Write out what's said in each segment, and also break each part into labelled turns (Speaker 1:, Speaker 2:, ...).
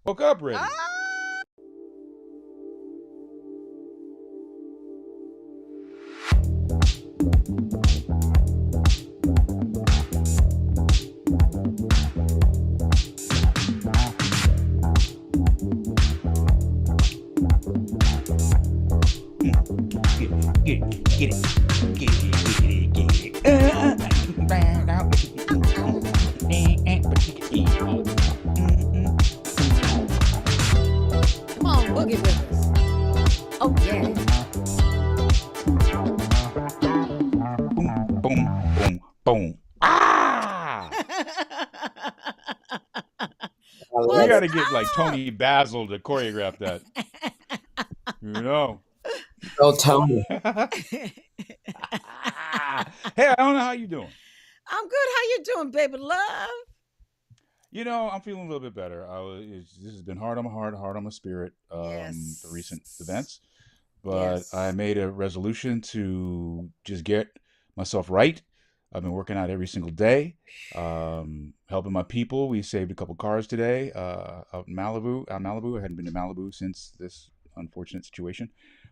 Speaker 1: Woke up ready.
Speaker 2: Ah!
Speaker 1: Get it, get it, get it, get it, get it, get
Speaker 2: Come on, boogie with us. Oh, yeah.
Speaker 1: Boom, boom, boom, boom. Ah!
Speaker 3: I
Speaker 1: We
Speaker 3: love
Speaker 2: What's
Speaker 1: got
Speaker 3: it.
Speaker 1: to get like
Speaker 2: up?
Speaker 1: Tony Basil to choreograph that. You know.
Speaker 3: Don't tell me.
Speaker 1: Hey, I don't know how you doing.
Speaker 2: I'm good. How you doing, baby love?
Speaker 1: You know, I'm feeling a little bit better. This has been hard on my heart, hard on my spirit. The recent
Speaker 2: Yes.
Speaker 1: events, but I
Speaker 2: Yes.
Speaker 1: made a resolution to just get myself right. I've been working out every single day, helping my people. We saved a couple cars today out in Malibu. Malibu. I hadn't been to Malibu since this unfortunate situation.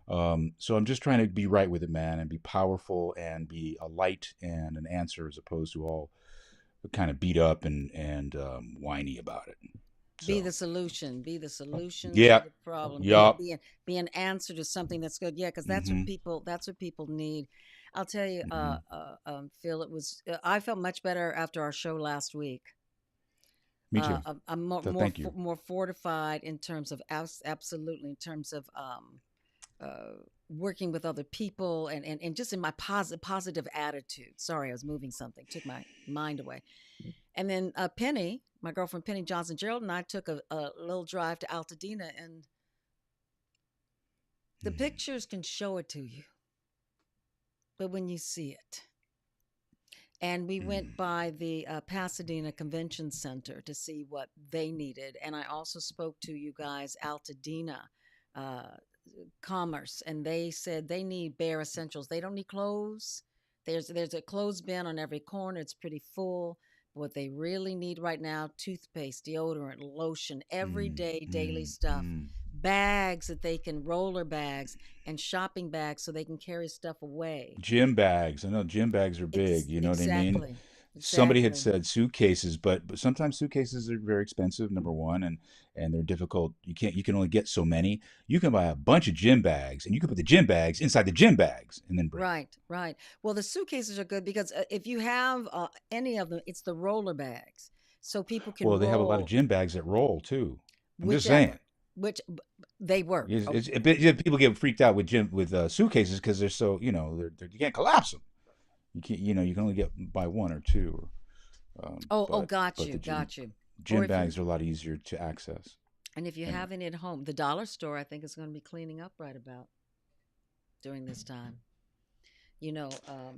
Speaker 1: So I'm just trying to be right with it, man, and be powerful and be a light and an answer as opposed to all kind of beat up and whiny about it.
Speaker 2: Be
Speaker 1: So
Speaker 2: the solution. Be the solution to
Speaker 1: yeah,
Speaker 2: the problem.
Speaker 1: yup.
Speaker 2: Be an answer to something that's good. Yeah, because
Speaker 1: Mm-hmm.
Speaker 2: that's what people need. I'll tell you,
Speaker 1: Mm-hmm.
Speaker 2: Phil. I felt much better after our show last week.
Speaker 1: Me too.
Speaker 2: I'm
Speaker 1: So thank you.
Speaker 2: more fortified in terms of absolutely in terms of working with other people and just in my positive attitude. Sorry, I was moving something, took my mind away. And then Penny, my girlfriend Penny Johnson Gerald, and I took a little drive to Altadena, and the
Speaker 1: Mm-hmm.
Speaker 2: pictures can show it to you, but when you see it. And we went by the Pasadena Convention Center to see what they needed. And I also spoke to you guys, Altadena uh, Commerce, and they said they need bare essentials. They don't need clothes. There's a clothes bin on every corner. It's pretty full. What they really need right now: toothpaste, deodorant, lotion, everyday daily stuff,
Speaker 1: Mm-hmm.
Speaker 2: bags that they can roller bags and shopping bags so they can carry stuff away.
Speaker 1: Gym bags. I know gym bags are big. You know what I mean?
Speaker 2: Exactly,
Speaker 1: Somebody had
Speaker 2: exactly.
Speaker 1: said suitcases, but sometimes suitcases are very expensive. Number one, and they're difficult. You can only get so many. You can buy a bunch of gym bags, and you can put the gym bags inside the gym bags, and then bring them.
Speaker 2: Right, right. Well, the suitcases are good because if you have any of them, it's the roller bags, so people can
Speaker 1: Well, they have a lot of
Speaker 2: roll
Speaker 1: gym bags that roll too. I'm just saying.
Speaker 2: whichever, which they work. Oh,
Speaker 1: People get freaked out with suitcases because they're so you can't collapse them. You can't you can only get buy one or two.
Speaker 2: oh,
Speaker 1: But the
Speaker 2: got you. Or
Speaker 1: gym
Speaker 2: if you
Speaker 1: bags are a lot easier to access.
Speaker 2: and if you
Speaker 1: Anyway,
Speaker 2: have any at home, the dollar store I think is going to be cleaning up right about during this time. You know,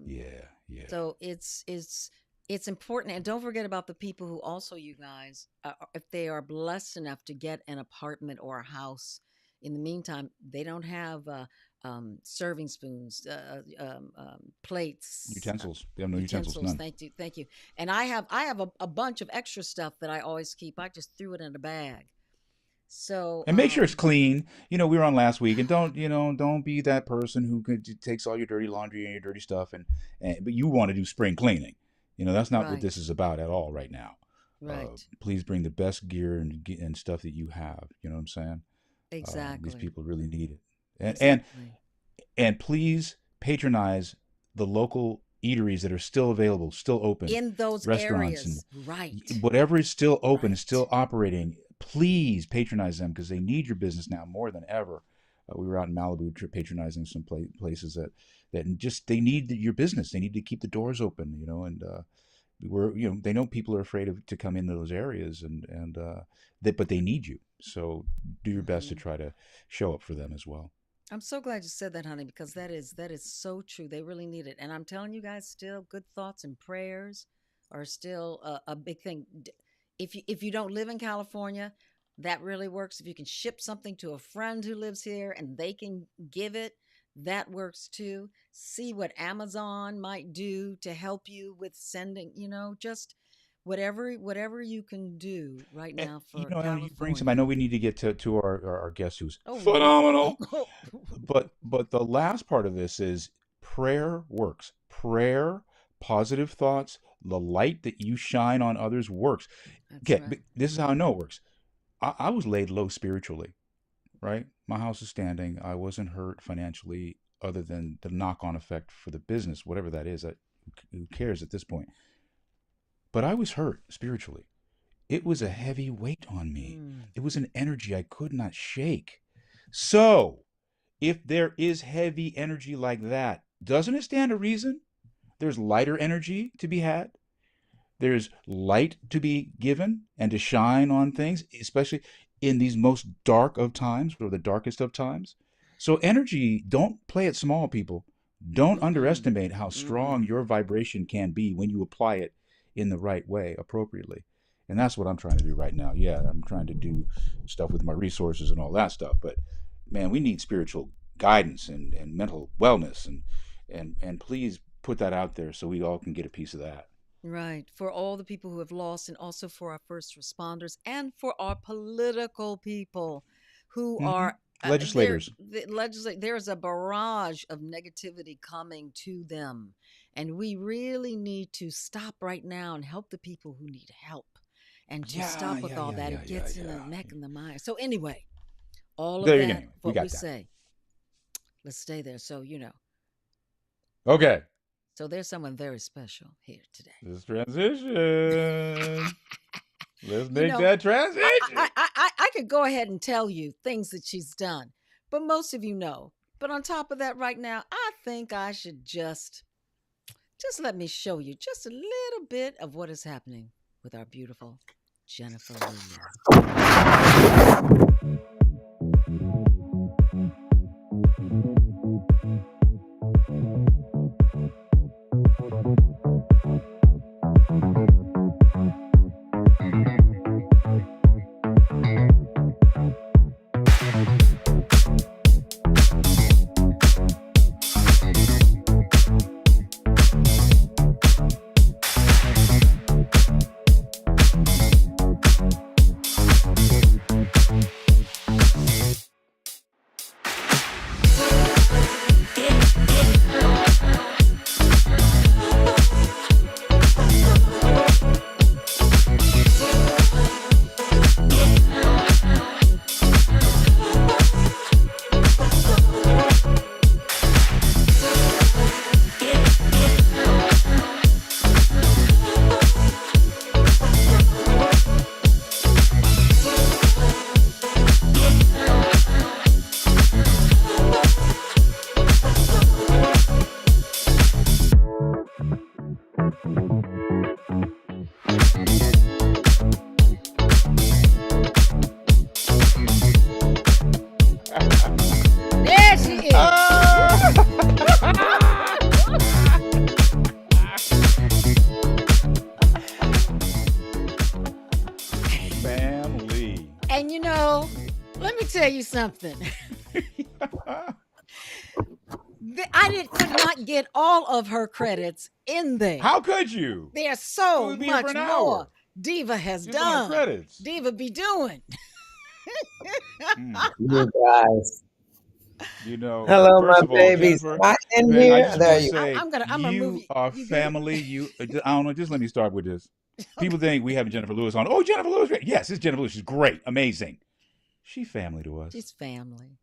Speaker 1: yeah, yeah.
Speaker 2: so it's important, and don't forget about the people who also, you guys, if they are blessed enough to get an apartment or a house. In the meantime, they don't have serving spoons, plates,
Speaker 1: Utensils. They have no utensils.
Speaker 2: utensils.
Speaker 1: None.
Speaker 2: Thank you. And I have a bunch of extra stuff that I always keep. I just threw it in a bag. So
Speaker 1: And make sure it's clean. We were on last week, and don't be that person who takes all your dirty laundry and your dirty stuff, and but you want to do spring cleaning. That's not what this
Speaker 2: right,
Speaker 1: is about at all right now.
Speaker 2: right,
Speaker 1: Please bring the best gear and stuff that you have. You know what I'm saying? These
Speaker 2: exactly,
Speaker 1: people really need it, and and
Speaker 2: exactly.
Speaker 1: and please patronize the local eateries that are still available, still open,
Speaker 2: In those
Speaker 1: restaurants and
Speaker 2: areas, right,
Speaker 1: whatever is still open is still
Speaker 2: right.
Speaker 1: operating. Please patronize them because they need your business now more than ever. We were out in Malibu patronizing some places that just they need your business. They need to keep the doors open, and they know people are afraid to come into those areas and but they need you. So do your best to
Speaker 2: Hmm.
Speaker 1: try to show up for them as well.
Speaker 2: I'm so glad you said that, honey, because that is so true. They really need it, and I'm telling you guys, still, good thoughts and prayers are still a big thing. If you don't live in California, that really works. If you can ship something to a friend who lives here and they can give it, that works too. See what Amazon might do to help you with sending. Just whatever you can do right
Speaker 1: And,
Speaker 2: now for
Speaker 1: you bring some. I
Speaker 2: California.
Speaker 1: know we need to get to our guest who's
Speaker 2: Oh, we do.
Speaker 1: phenomenal. But the last part of this is prayer works. Prayer, positive thoughts, the light that you shine on others works.
Speaker 2: That's
Speaker 1: Okay,
Speaker 2: right.
Speaker 1: this is how I know it works. I was laid low spiritually, right? My house is standing. I wasn't hurt financially, other than the knock-on effect for the business, whatever that is. Who cares at this point? But I was hurt spiritually. It was a heavy weight on me.
Speaker 2: Mm.
Speaker 1: It was an energy I could not shake. So, if there is heavy energy like that, doesn't it stand to reason there's lighter energy to be had? There's light to be given and to shine on things, especially in these most dark of times or the darkest of times. So, energy, don't play it small, people. Don't
Speaker 2: Mm-mm.
Speaker 1: underestimate how strong
Speaker 2: Mm-mm.
Speaker 1: your vibration can be when you apply it in the right way, appropriately. And that's what I'm trying to do right now. Yeah, I'm trying to do stuff with my resources and all that stuff. But man, we need spiritual guidance and mental wellness, and please put that out there so we all can get a piece of that.
Speaker 2: Right. For all the people who have lost, and also for our first responders, and for our political people who
Speaker 1: Hmm.
Speaker 2: are
Speaker 1: Legislators.
Speaker 2: there's a barrage of negativity coming to them. And we really need to stop right now and help the people who need help. And to
Speaker 1: Yeah,
Speaker 2: stop with
Speaker 1: yeah,
Speaker 2: all
Speaker 1: yeah,
Speaker 2: that,
Speaker 1: yeah,
Speaker 2: it
Speaker 1: yeah,
Speaker 2: gets in the
Speaker 1: yeah.
Speaker 2: neck and the mind. So, anyway, all of
Speaker 1: There you go.
Speaker 2: that,
Speaker 1: Anyway, we
Speaker 2: what we
Speaker 1: got that.
Speaker 2: say, let's stay there. So,
Speaker 1: Okay.
Speaker 2: so there's someone very special here today.
Speaker 1: This transition. Let's
Speaker 2: You
Speaker 1: make
Speaker 2: know,
Speaker 1: that transition.
Speaker 2: I could go ahead and tell you things that she's done, but most of you know. But on top of that, right now, I think I should just let me show you just a little bit of what is happening with our beautiful Jenifer Lewis. There she is.
Speaker 1: Family.
Speaker 2: And let me tell you something. Could not get all of her credits in there.
Speaker 1: How could you?
Speaker 2: There's
Speaker 1: We
Speaker 2: so
Speaker 1: would be here for
Speaker 2: much
Speaker 1: an
Speaker 2: more
Speaker 1: hour
Speaker 2: Diva has
Speaker 1: just on her
Speaker 2: done.
Speaker 1: credits.
Speaker 2: Diva be doing.
Speaker 1: Mm.
Speaker 3: You guys. Hello, my
Speaker 1: First of all,
Speaker 3: babies.
Speaker 1: Jennifer,
Speaker 3: Am I in
Speaker 1: baby, I
Speaker 3: here?
Speaker 1: just want
Speaker 3: There
Speaker 1: to
Speaker 3: you
Speaker 1: say
Speaker 2: I'm gonna move
Speaker 1: you
Speaker 2: you.
Speaker 1: are
Speaker 2: You good?
Speaker 1: family. I don't know. Just let me start with this.
Speaker 2: Okay.
Speaker 1: People think we have Jennifer Lewis on. Oh, Jennifer Lewis. Yes, it's Jennifer Lewis. She's great, amazing. She's family to us.
Speaker 2: She's family.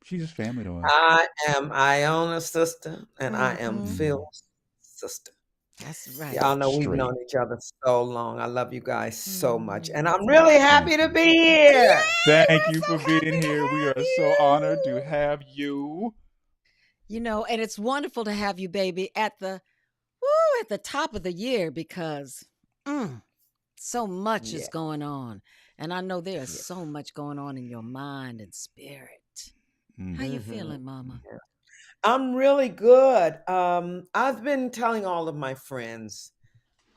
Speaker 1: She's just family to us.
Speaker 3: I am Iona's sister, and I am
Speaker 2: Mm-hmm.
Speaker 1: Mm.
Speaker 3: Phil's sister.
Speaker 2: That's right.
Speaker 3: Y'all know we've
Speaker 1: Straight.
Speaker 3: known each other so long. I love you guys so much, and
Speaker 2: Mm-hmm.
Speaker 3: I'm really happy
Speaker 1: Thank
Speaker 3: to
Speaker 1: you.
Speaker 3: be here.
Speaker 2: Yay!
Speaker 1: Thank
Speaker 2: We're
Speaker 1: you
Speaker 2: so
Speaker 1: for being
Speaker 2: happy to
Speaker 1: here. We
Speaker 2: have
Speaker 1: are so honored to
Speaker 2: you.
Speaker 1: have you.
Speaker 2: And it's wonderful to have you, baby, at the top of the year because so much is
Speaker 3: Yeah,
Speaker 2: going on. And I know there's
Speaker 3: yeah.
Speaker 2: so much going on in your mind and spirit. How
Speaker 1: Mm.
Speaker 2: you
Speaker 3: hmm
Speaker 2: feeling, mama?
Speaker 3: I'm really good. I've been telling all of my friends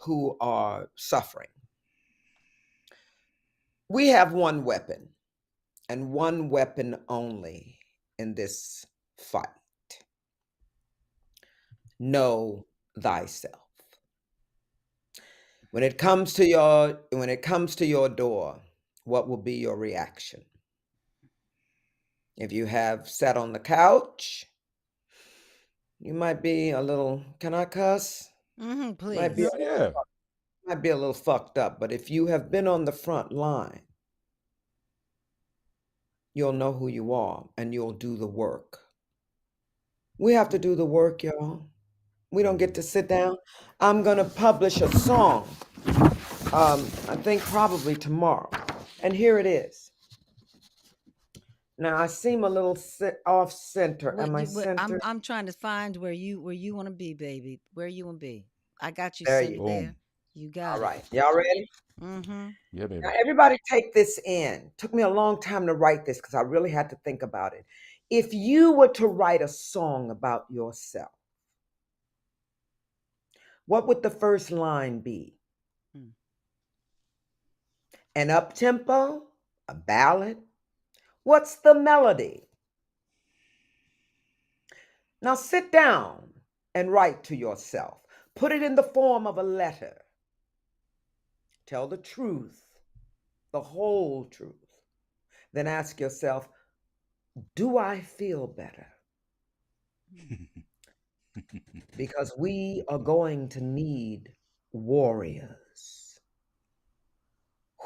Speaker 3: who are suffering, we have one weapon and one weapon only in this fight. Know thyself. When it comes to your door, what will be your reaction? If you have sat on the couch, you might be a little, can I cuss? Might be
Speaker 1: Yeah,
Speaker 2: Please.
Speaker 1: yeah.
Speaker 3: might be a little fucked up, but if you have been on the front line, you'll know who you are and you'll do the work. We have to do the work, y'all. We don't get
Speaker 1: Mm.
Speaker 3: to sit down. I'm going to publish a song, I think probably tomorrow. And here it is. Now, I seem a little off center. Am I
Speaker 2: I'm
Speaker 3: centered?
Speaker 2: trying to find where you want to be, baby. Where you want to be. I got you
Speaker 3: There you
Speaker 2: centered
Speaker 3: go.
Speaker 2: there.
Speaker 1: Boom.
Speaker 2: You
Speaker 3: All
Speaker 2: got it.
Speaker 3: right. Y'all ready?
Speaker 2: Mm-hmm.
Speaker 1: Yeah,
Speaker 3: Now,
Speaker 1: baby.
Speaker 3: everybody take this in. Took me a long time to write this because I really had to think about it. If you were to write a song about yourself, what would the first line be?
Speaker 2: Mm.
Speaker 3: An up tempo? A ballad? What's the melody? Now sit down and write to yourself. Put it in the form of a letter. Tell the truth, the whole truth. Then ask yourself, do I feel better? Because we are going to need warriors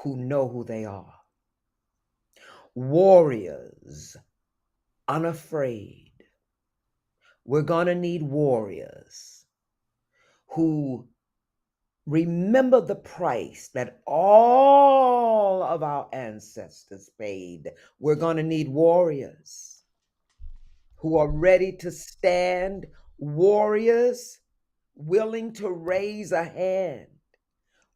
Speaker 3: who know who they are. Warriors unafraid. We're going to need warriors who remember the price that all of our ancestors paid. We're going to need warriors who are ready to stand, warriors willing to raise a hand,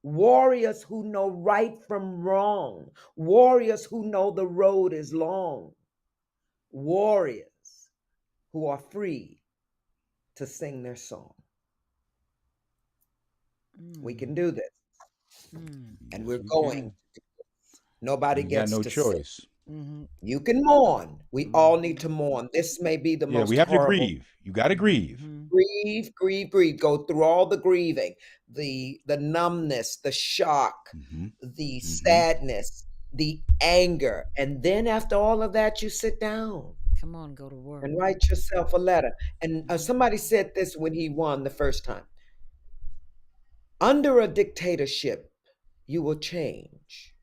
Speaker 3: warriors who know right from wrong, warriors who know the road is long, warriors who are free to sing their song. We
Speaker 2: Mm.
Speaker 3: can do this,
Speaker 2: Mm.
Speaker 3: and
Speaker 1: Yes,
Speaker 3: we're
Speaker 1: we
Speaker 3: going.
Speaker 1: can.
Speaker 3: Nobody
Speaker 1: We got
Speaker 3: gets
Speaker 1: no
Speaker 3: to sit.
Speaker 1: choice.
Speaker 2: Mm-hmm.
Speaker 3: You can mourn. We all need
Speaker 2: Mm-hmm.
Speaker 3: to mourn. This may be the
Speaker 1: Yeah, we
Speaker 3: most
Speaker 1: have to
Speaker 3: horrible.
Speaker 1: grieve. You got to grieve.
Speaker 2: Mm-hmm.
Speaker 3: Grieve, grieve, grieve. Go through all the grieving, the numbness, the shock,
Speaker 1: Mm-hmm.
Speaker 3: the
Speaker 1: Mm-hmm.
Speaker 3: sadness, the anger. And then after all of that, you sit down
Speaker 2: Come on, go to work.
Speaker 3: and write yourself a letter. And
Speaker 2: Mm-hmm.
Speaker 3: somebody said this when he won the first time. Under a dictatorship, you will change.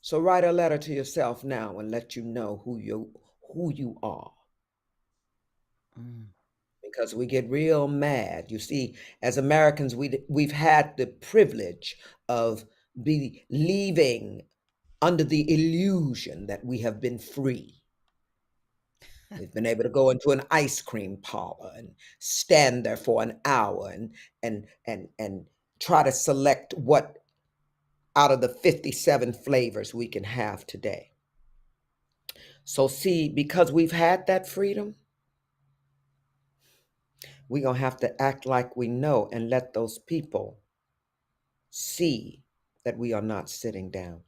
Speaker 3: So write a letter to yourself now and let you know who you are.
Speaker 2: Mm.
Speaker 3: Because we get real mad. You see, as Americans, we've had the privilege of believing under the illusion that we have been free. We've been able to go into an ice cream parlor and stand there for an hour and try to select what out of the 57 flavors we can have today. So see, because we've had that freedom, we're going to have to act like we know and let those people see that we are not sitting down.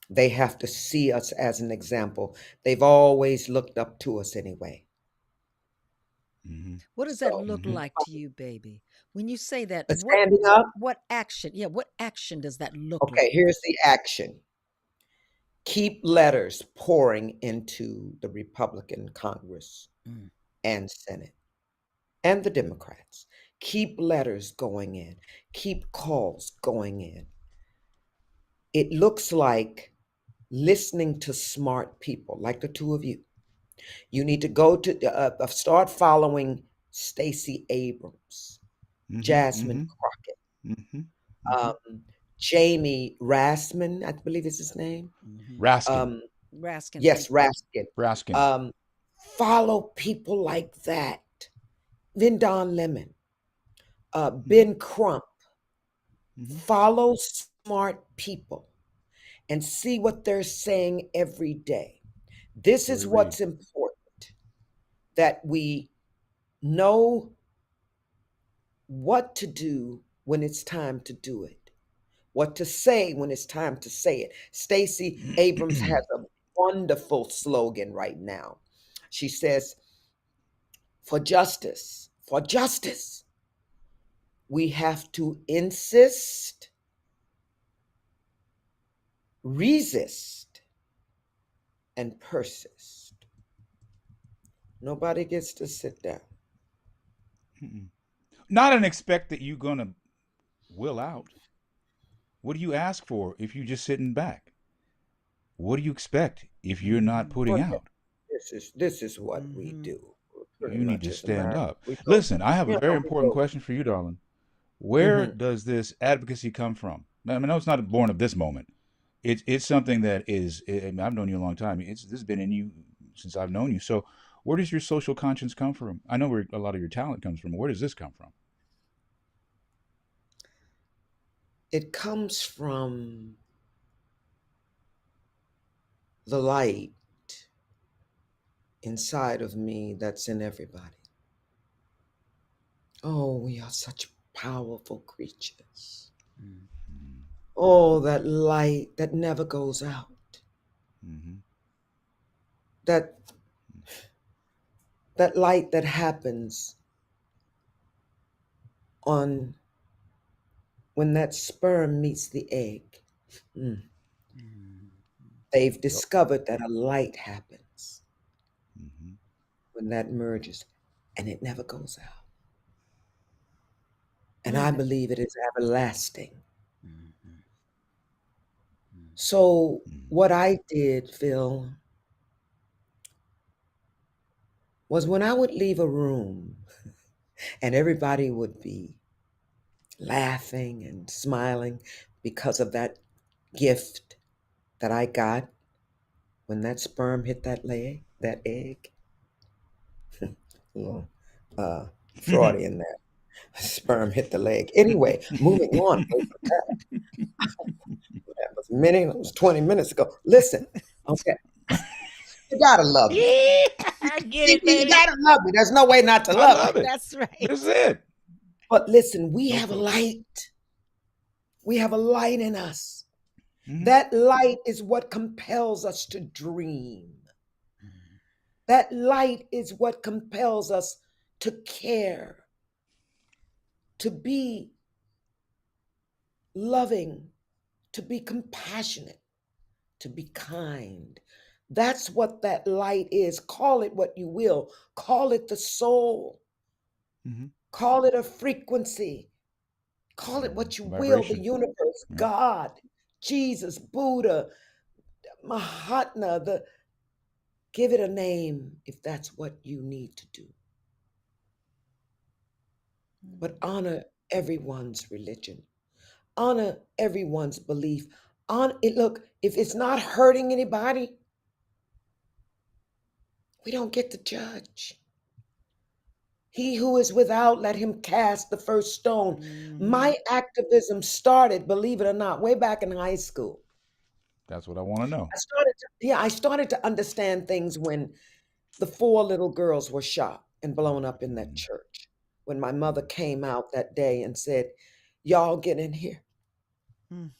Speaker 3: They have to see us as an example. They've always looked up to us anyway.
Speaker 1: Mm-hmm.
Speaker 2: What does that
Speaker 3: So,
Speaker 2: look
Speaker 1: Mm-hmm.
Speaker 2: like to you, baby? When you say that,
Speaker 3: standing up,
Speaker 2: what action? Yeah, what action does that look
Speaker 3: okay,
Speaker 2: like?
Speaker 3: here's the action. Keep letters pouring into the Republican Congress
Speaker 2: Mm.
Speaker 3: and Senate and the Democrats. Keep letters going in, keep calls going in. It looks like listening to smart people like the two of you. You need to go to start following Stacey Abrams,
Speaker 1: Mm-hmm.
Speaker 3: Jasmine
Speaker 1: Mm-hmm.
Speaker 3: Crockett,
Speaker 1: Mm-hmm. Mm-hmm.
Speaker 3: Jamie Rasman, I believe is his name.
Speaker 2: Mm-hmm.
Speaker 1: Raskin.
Speaker 3: Um,
Speaker 2: Raskin,
Speaker 3: yes,
Speaker 2: thank you.
Speaker 3: Raskin.
Speaker 1: Raskin.
Speaker 3: Um, follow people like that. Then Don Lemon,
Speaker 1: Mm-hmm.
Speaker 3: Ben Crump.
Speaker 1: Mm-hmm.
Speaker 3: Follow smart people and see what they're saying every day. This is
Speaker 1: Joy Reid.
Speaker 3: what's important, that we know what to do when it's time to do it, what to say when it's time to say it. Stacey Abrams has a wonderful slogan right now. She says, for justice, We have to insist, resist, and persist. Nobody gets to sit down.
Speaker 1: Mm-mm. Not and expect that you're gonna will out. What do you ask for if you're just sitting back? What do you expect if you're not
Speaker 2: Mhm.
Speaker 1: putting
Speaker 3: Well,
Speaker 1: out?
Speaker 3: this is what we
Speaker 2: Mhm.
Speaker 3: do. Pretty
Speaker 1: You need
Speaker 3: much
Speaker 1: to
Speaker 3: as
Speaker 1: stand
Speaker 3: Americans,
Speaker 1: up.
Speaker 3: we go.
Speaker 1: Listen, I have a very
Speaker 3: We
Speaker 1: important
Speaker 3: go.
Speaker 1: question for you, darling. Where
Speaker 3: Hmm.
Speaker 1: does this advocacy come from? I mean, no, it's not born of this moment. It's something that is. I've known you a long time. This has been in you since I've known you. So, where does your social conscience come from? I know where a lot of your talent comes from. Where does this come from?
Speaker 3: It comes from the light inside of me that's in everybody. Oh, we are such powerful creatures.
Speaker 2: Mhm.
Speaker 3: Oh, that light that never goes out.
Speaker 1: Mm-hmm.
Speaker 3: That that light that happens on when that sperm meets the egg. Mm.
Speaker 2: Mhm.
Speaker 3: They've
Speaker 1: Yep.
Speaker 3: discovered that a light happens
Speaker 1: Mm-hmm.
Speaker 3: when that merges and it never goes out. And I
Speaker 2: Mhm.
Speaker 3: believe it is everlasting.
Speaker 2: Mhm.
Speaker 3: So,
Speaker 1: Mm-hmm.
Speaker 3: what I did, Phil, was when I would leave a room and everybody would be laughing and smiling because of that gift that I got when that sperm hit that egg. Little Freudian there. Sperm hit the leg. Anyway, moving on. That was it was 20 minutes ago. Listen, okay, you gotta love me.
Speaker 1: Get it,
Speaker 3: You
Speaker 1: baby.
Speaker 3: gotta love me. There's no way not to
Speaker 1: I
Speaker 3: love
Speaker 1: love
Speaker 3: me.
Speaker 1: it.
Speaker 2: That's
Speaker 1: This is
Speaker 2: right.
Speaker 1: it.
Speaker 3: But listen, we
Speaker 1: No
Speaker 3: have a
Speaker 1: filter.
Speaker 3: light. We have a light in us.
Speaker 1: Mm-hmm.
Speaker 3: That light is what compels us to dream.
Speaker 2: Mhm.
Speaker 3: That light is what compels us to care, to be loving, to be compassionate, to be kind. That's what that light is. Call it what you will. Call it the soul.
Speaker 1: Mm-hmm.
Speaker 3: Call it a frequency. Call it what you will, the
Speaker 1: Vibration.
Speaker 3: universe,
Speaker 1: Yeah.
Speaker 3: God, Jesus, Buddha, Mahatma, give it a name if that's what you need to do. But
Speaker 2: Mhm.
Speaker 3: honor everyone's religion. Honor everyone's belief. On it, look, if it's not hurting anybody, we don't get to judge. He who is without, let him cast the first stone.
Speaker 2: Mhm.
Speaker 3: My activism started, believe it or not, way back in high school.
Speaker 1: That's what I want to know.
Speaker 3: I started to understand things when the four little girls were shot and blown up in that
Speaker 1: Mm-hmm.
Speaker 3: church. When my mother came out that day and said, "Y'all get in here.
Speaker 2: Mhm.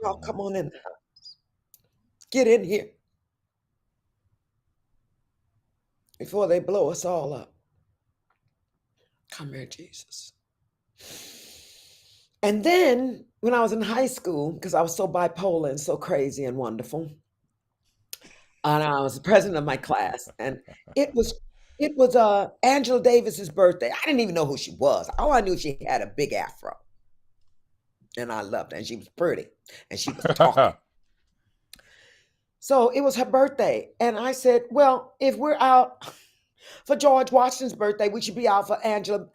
Speaker 3: Y'all
Speaker 1: Mm-hmm.
Speaker 3: come on in. Get in here before they blow us all up. Come here, Jesus." And then when I was in high school, because I was so bipolar and so crazy and wonderful, and I was the president of my class, and it was it was Angela Davis's birthday. I didn't even know who she was. All I knew, she had a big afro, and I loved her, and she was pretty, and she was talking. So it was her birthday, and I said, "Well, if we're out for George Washington's birthday, we should be out for Angela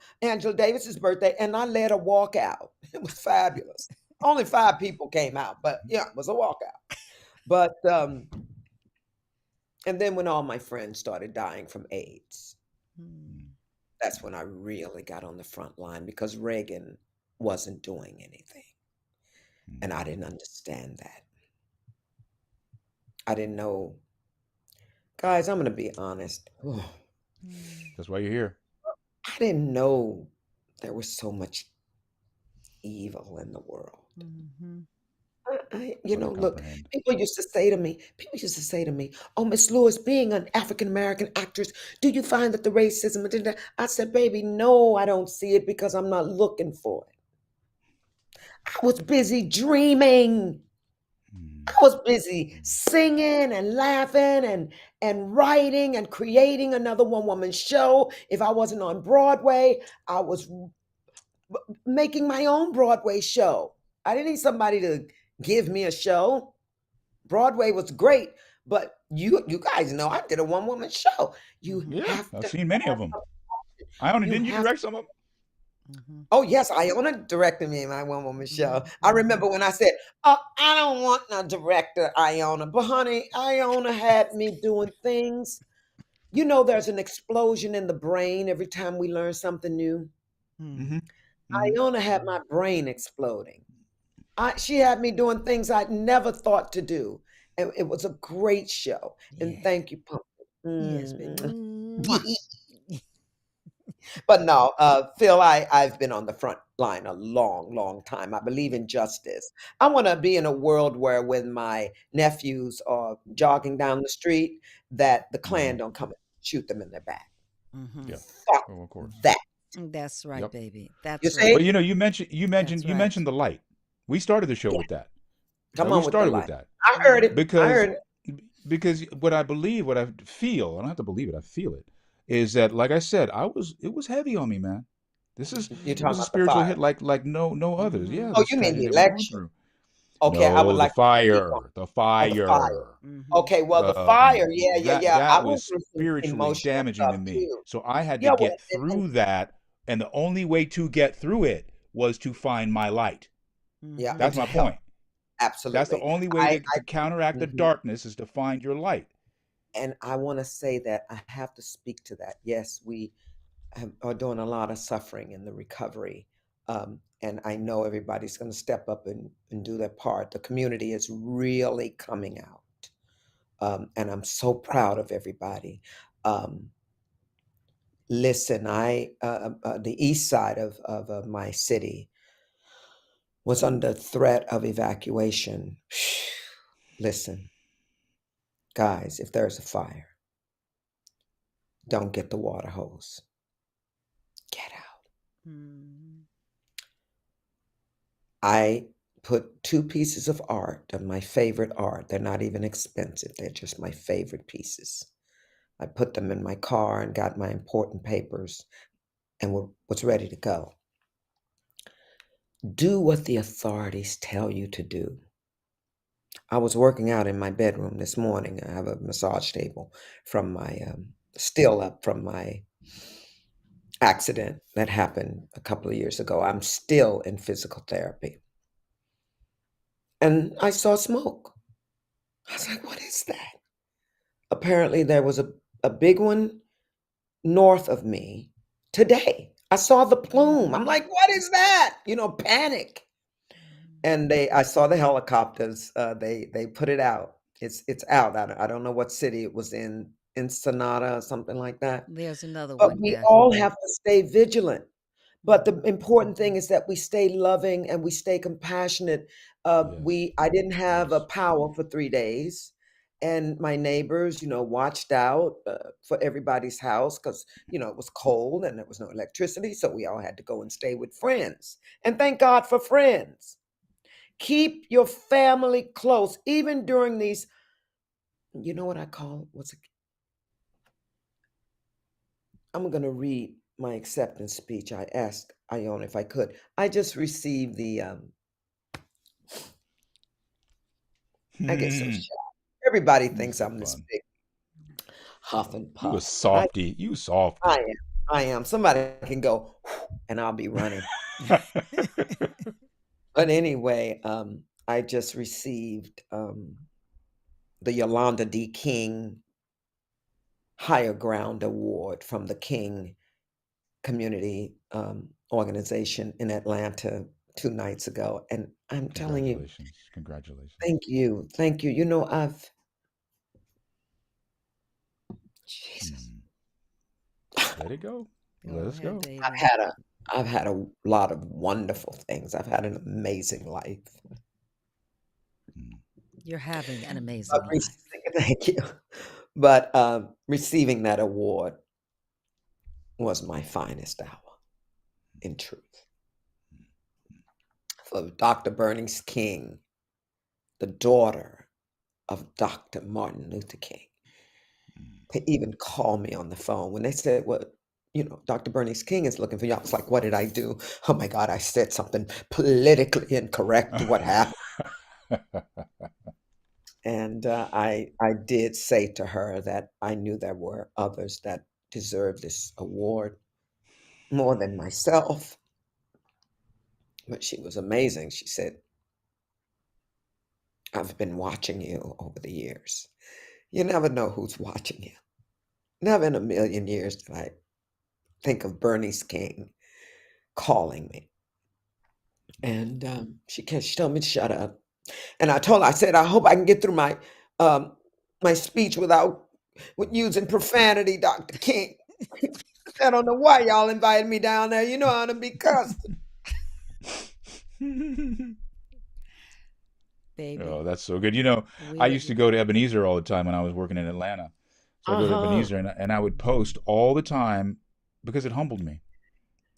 Speaker 3: Davis's birthday." And I led a walkout. It was fabulous. Only 5 people came out, but yeah, it was a walkout. But and then when all my friends started dying from AIDS,
Speaker 2: Mhm.
Speaker 3: that's when I really got on the front line because Reagan wasn't doing anything. And I didn't understand that. I didn't know. Guys, I'm going to be honest.
Speaker 2: Mhm.
Speaker 1: That's why you're here.
Speaker 3: I didn't know there was so much evil in the world.
Speaker 2: Mhm.
Speaker 3: you
Speaker 1: So I
Speaker 3: know,
Speaker 1: can
Speaker 3: look,
Speaker 1: comprehend.
Speaker 3: people used to say to me, "Oh, Miss Lewis, being an African American actress, do you find that the racism?" I said, "Baby, no, I don't see it because I'm not looking for it. I was busy dreaming. I
Speaker 1: Mm,
Speaker 3: was busy
Speaker 1: mm.
Speaker 3: singing and laughing and writing and creating another one woman show. If I wasn't on Broadway, I was making my own Broadway show. I didn't need somebody to give me a show. Broadway was great, but you guys know I did a one woman show. You
Speaker 2: Mm-hmm.
Speaker 1: Yeah,
Speaker 3: have
Speaker 1: I've
Speaker 3: to
Speaker 1: seen many of
Speaker 3: have
Speaker 1: them.
Speaker 3: a
Speaker 1: Iona,
Speaker 3: you
Speaker 1: didn't you
Speaker 3: have
Speaker 1: direct some of
Speaker 2: Mm-hmm.
Speaker 3: Oh yes, Iona directed me in my one woman show. I
Speaker 2: Mm-hmm.
Speaker 3: remember when I said, "Oh, I don't want no director, Iona." But honey, Iona had me doing things. You know, there's an explosion in the brain every time we learn something new.
Speaker 1: them?
Speaker 2: Mm-hmm.
Speaker 1: Mm-hmm. Mm-hmm.
Speaker 3: Iona had my brain exploding. She had me doing things I'd never thought to do. And it was a great show. And
Speaker 2: Yeah.
Speaker 3: thank you, Pumpkin.
Speaker 2: Yes, baby.
Speaker 3: Mm.
Speaker 2: Mwah.
Speaker 3: But no, Phil, I've been on the front line a long, long time. I believe in justice. I want to be in a world where when my nephews are jogging down the street, that the
Speaker 1: Mm-hmm.
Speaker 3: Klan don't come and shoot them in their back.
Speaker 2: Mm-hmm.
Speaker 1: Yeah.
Speaker 3: Fuck
Speaker 1: Oh, of course.
Speaker 3: that.
Speaker 2: That's right,
Speaker 1: Yep.
Speaker 2: baby.
Speaker 3: You
Speaker 2: That's
Speaker 3: see?
Speaker 2: right.
Speaker 1: But you mentioned
Speaker 2: That's
Speaker 1: you
Speaker 2: right.
Speaker 1: mentioned the light. We started the show
Speaker 3: Yeah,
Speaker 1: with that.
Speaker 3: come
Speaker 1: We
Speaker 3: on with the
Speaker 1: started with
Speaker 3: light.
Speaker 1: that
Speaker 3: I heard
Speaker 2: Mm-hmm.
Speaker 3: it. I
Speaker 1: because
Speaker 3: heard it.
Speaker 1: because what I believe, what I feel, I don't have to believe it, I feel it, is that like I said, it was heavy on me, man. This is
Speaker 3: You're
Speaker 1: It
Speaker 3: talking
Speaker 1: was a
Speaker 3: about the
Speaker 1: spiritual hit
Speaker 3: fire.
Speaker 1: like no others.
Speaker 2: Mm-hmm.
Speaker 1: Yeah,
Speaker 3: Oh,
Speaker 1: this
Speaker 3: you mean
Speaker 1: tragedy
Speaker 3: the
Speaker 1: that we're going
Speaker 3: election?
Speaker 1: through.
Speaker 3: Okay, I would
Speaker 1: No, the
Speaker 3: like to speak on
Speaker 1: fire, the
Speaker 3: the fire.
Speaker 1: fire.
Speaker 2: Mm-hmm.
Speaker 3: Okay, well, the fire, yeah, yeah, yeah. I
Speaker 1: That
Speaker 3: went
Speaker 1: was
Speaker 3: through some
Speaker 1: spiritually
Speaker 3: emotional
Speaker 1: damaging to
Speaker 3: stuff
Speaker 1: me.
Speaker 3: too.
Speaker 1: So I had to
Speaker 3: Yeah, well,
Speaker 1: get through that, and the only way to get through it was to find my light.
Speaker 3: yeah,
Speaker 2: Mm-hmm.
Speaker 3: and
Speaker 1: That's
Speaker 3: to
Speaker 1: my
Speaker 3: help.
Speaker 1: point. That's the
Speaker 3: Absolutely.
Speaker 1: only way to counteract the
Speaker 3: Mhm.
Speaker 1: darkness is to find your light.
Speaker 3: And I want to say that I have to speak to that. Yes, are doing a lot of suffering in the recovery. And I know everybody's going to step up and do their part. The community is really coming out. And I'm so proud of everybody. Um, Listen, the east side of my city was under threat of evacuation. Listen, guys, if there's a fire, don't get the water hose. Get out.
Speaker 2: Mm-hmm.
Speaker 3: I put two pieces of art, of my favorite art. They're not even expensive, they're just my favorite pieces. I put them in my car and got my important papers and was ready to go. Do what the authorities tell you to do. I was working out in my bedroom this morning. I have a massage table from my still up from my accident that happened a couple of years ago. I'm still in physical therapy. And I saw smoke. I was like, what is that? Apparently, there was a big one north of me today. I saw the plume. I'm
Speaker 2: Mm-hmm.
Speaker 3: like, what is that? Panic. And I saw the helicopters. They put it out. It's out. I don't know what city it was in Sonata or something like that.
Speaker 2: There's another
Speaker 3: But
Speaker 2: one.
Speaker 3: we
Speaker 2: Yeah.
Speaker 3: all have to stay vigilant. But the
Speaker 2: Mm-hmm.
Speaker 3: important thing is that we stay loving and we stay compassionate.
Speaker 1: Yes.
Speaker 3: I didn't have a
Speaker 1: Yes.
Speaker 3: power for 3 days, and my neighbors, watched out for everybody's house because it was cold and there was no electricity, so we all had to go and stay with friends. And thank God for friends. Keep your family close, even during these. You know what I call what's it? I'm going to read my acceptance speech. I asked Iona if I could. I just received the I get so
Speaker 1: You
Speaker 3: shy. Everybody thinks
Speaker 1: so
Speaker 3: I'm this
Speaker 1: fun.
Speaker 3: big huff and
Speaker 1: You a
Speaker 3: puff, and I
Speaker 1: softy. You a
Speaker 3: I
Speaker 1: softy.
Speaker 3: am. I am. Somebody can go, and I'll be running. But anyway, I just received the Yolanda D. King Higher Ground Award from the King Community Organization in Atlanta 2 nights ago, and I'm telling you,
Speaker 1: Congratulations. Congratulations.
Speaker 3: thank you, thank you. I've Jesus.
Speaker 1: Hmm. Let it go. Let
Speaker 2: Go
Speaker 1: us
Speaker 2: ahead,
Speaker 1: go.
Speaker 3: I've
Speaker 2: baby.
Speaker 3: had a lot of wonderful things. I've had an amazing life.
Speaker 2: You're having an
Speaker 3: But
Speaker 2: amazing life.
Speaker 3: thank you. But receiving that award was my finest hour, in truth. For Dr. Bernice King, the daughter of Dr. Martin Luther King, to even call me on the phone when they said, "Well, Dr. Bernice King is looking for you." I was like, "What did I do? Oh my God, I said something politically incorrect. What happened?" And I did say to her that I knew there were others that deserved this award more than myself. But she was amazing. She said, "I've been watching you over the years. You never know who's watching you. Never in a million years did I think of Bernice King calling me." And she told me to shut up. And I told her, I said, "I hope I can get through um, my speech without using profanity, Dr. King. I don't know why y'all invited me down there. You know I'm gonna be cussed."
Speaker 2: Baby,
Speaker 1: Oh, that's so good.
Speaker 2: we
Speaker 1: I
Speaker 2: would
Speaker 1: used to go to Ebenezer all the time when I was working in Atlanta. So I go to
Speaker 3: Uh-huh.
Speaker 1: Ebenezer and I would post all the time because it humbled me.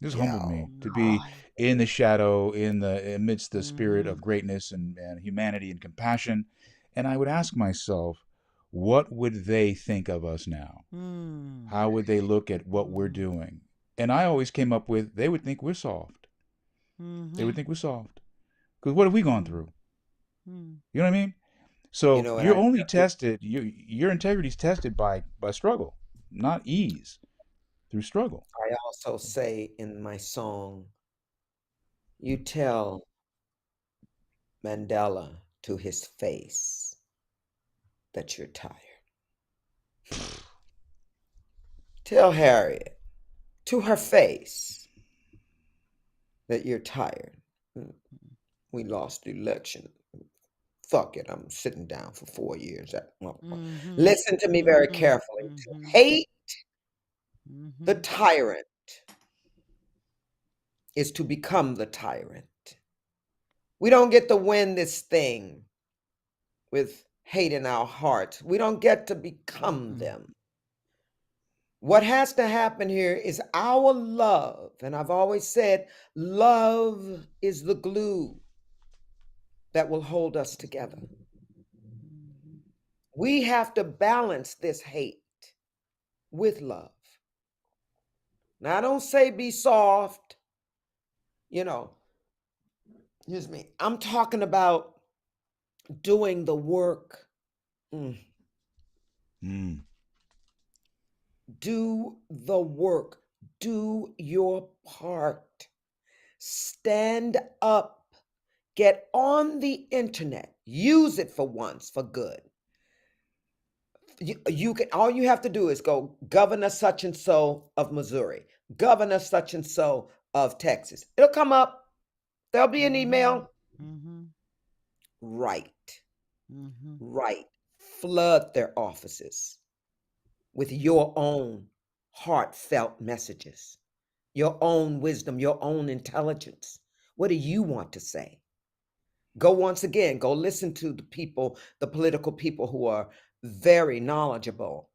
Speaker 1: This
Speaker 3: Yeah.
Speaker 1: humbled me to be
Speaker 2: mm-hmm,
Speaker 1: in the shadow, in the amidst the spirit
Speaker 2: mm-hmm,
Speaker 1: of greatness and humanity and compassion. And I would ask myself, what would they think of us now?
Speaker 2: mm,
Speaker 1: How would they look at what we're
Speaker 2: mm,
Speaker 1: doing? And I always came up with they would think we're soft. They
Speaker 2: mm-hmm,
Speaker 1: would think we're soft. Because what have we gone
Speaker 2: mm,
Speaker 1: through?
Speaker 2: mm,
Speaker 1: You know what I mean?
Speaker 3: You
Speaker 1: So
Speaker 3: know what
Speaker 1: you're
Speaker 3: I
Speaker 1: only
Speaker 3: tell people?
Speaker 1: tested, your integrity is tested by struggle, not ease, through struggle.
Speaker 3: I also say in my song, you tell Mandela to his face that you're tired. Tell Harriet to her face that you're tired. "Mm, we lost the election. Fuck it. I'm sitting down for 4 years."
Speaker 2: mm-hmm,
Speaker 3: Listen to me very
Speaker 2: mm-hmm,
Speaker 3: carefully. To
Speaker 2: mm-hmm,
Speaker 3: hate the
Speaker 2: mm-hmm,
Speaker 3: tyrant is to become the tyrant. We don't get to win this thing with hate in our hearts. We don't get to become
Speaker 2: mm-mm,
Speaker 3: them. What has to happen here is our love. And I've always said, love is the glue that will hold us together.
Speaker 2: mm-hmm,
Speaker 3: We have to balance this hate with love. Now, I don't say be soft, you know, excuse me. I'm talking about doing the work. Mm.
Speaker 1: Mm,
Speaker 3: Do the work. Do your part. Stand up. Get on the internet. Use it for once for good. You can, all you have to do is go Governor such and so of Missouri, Governor such and so of Texas. It'll come up. There'll be an
Speaker 2: mm-hmm,
Speaker 3: email.
Speaker 2: mm-hmm,
Speaker 3: Right.
Speaker 2: mm-hmm,
Speaker 3: Right. Flood their offices with your own heartfelt messages, your own wisdom, your own intelligence. What do you want to say? Go once again, go listen to the people, the political people who are very knowledgeable,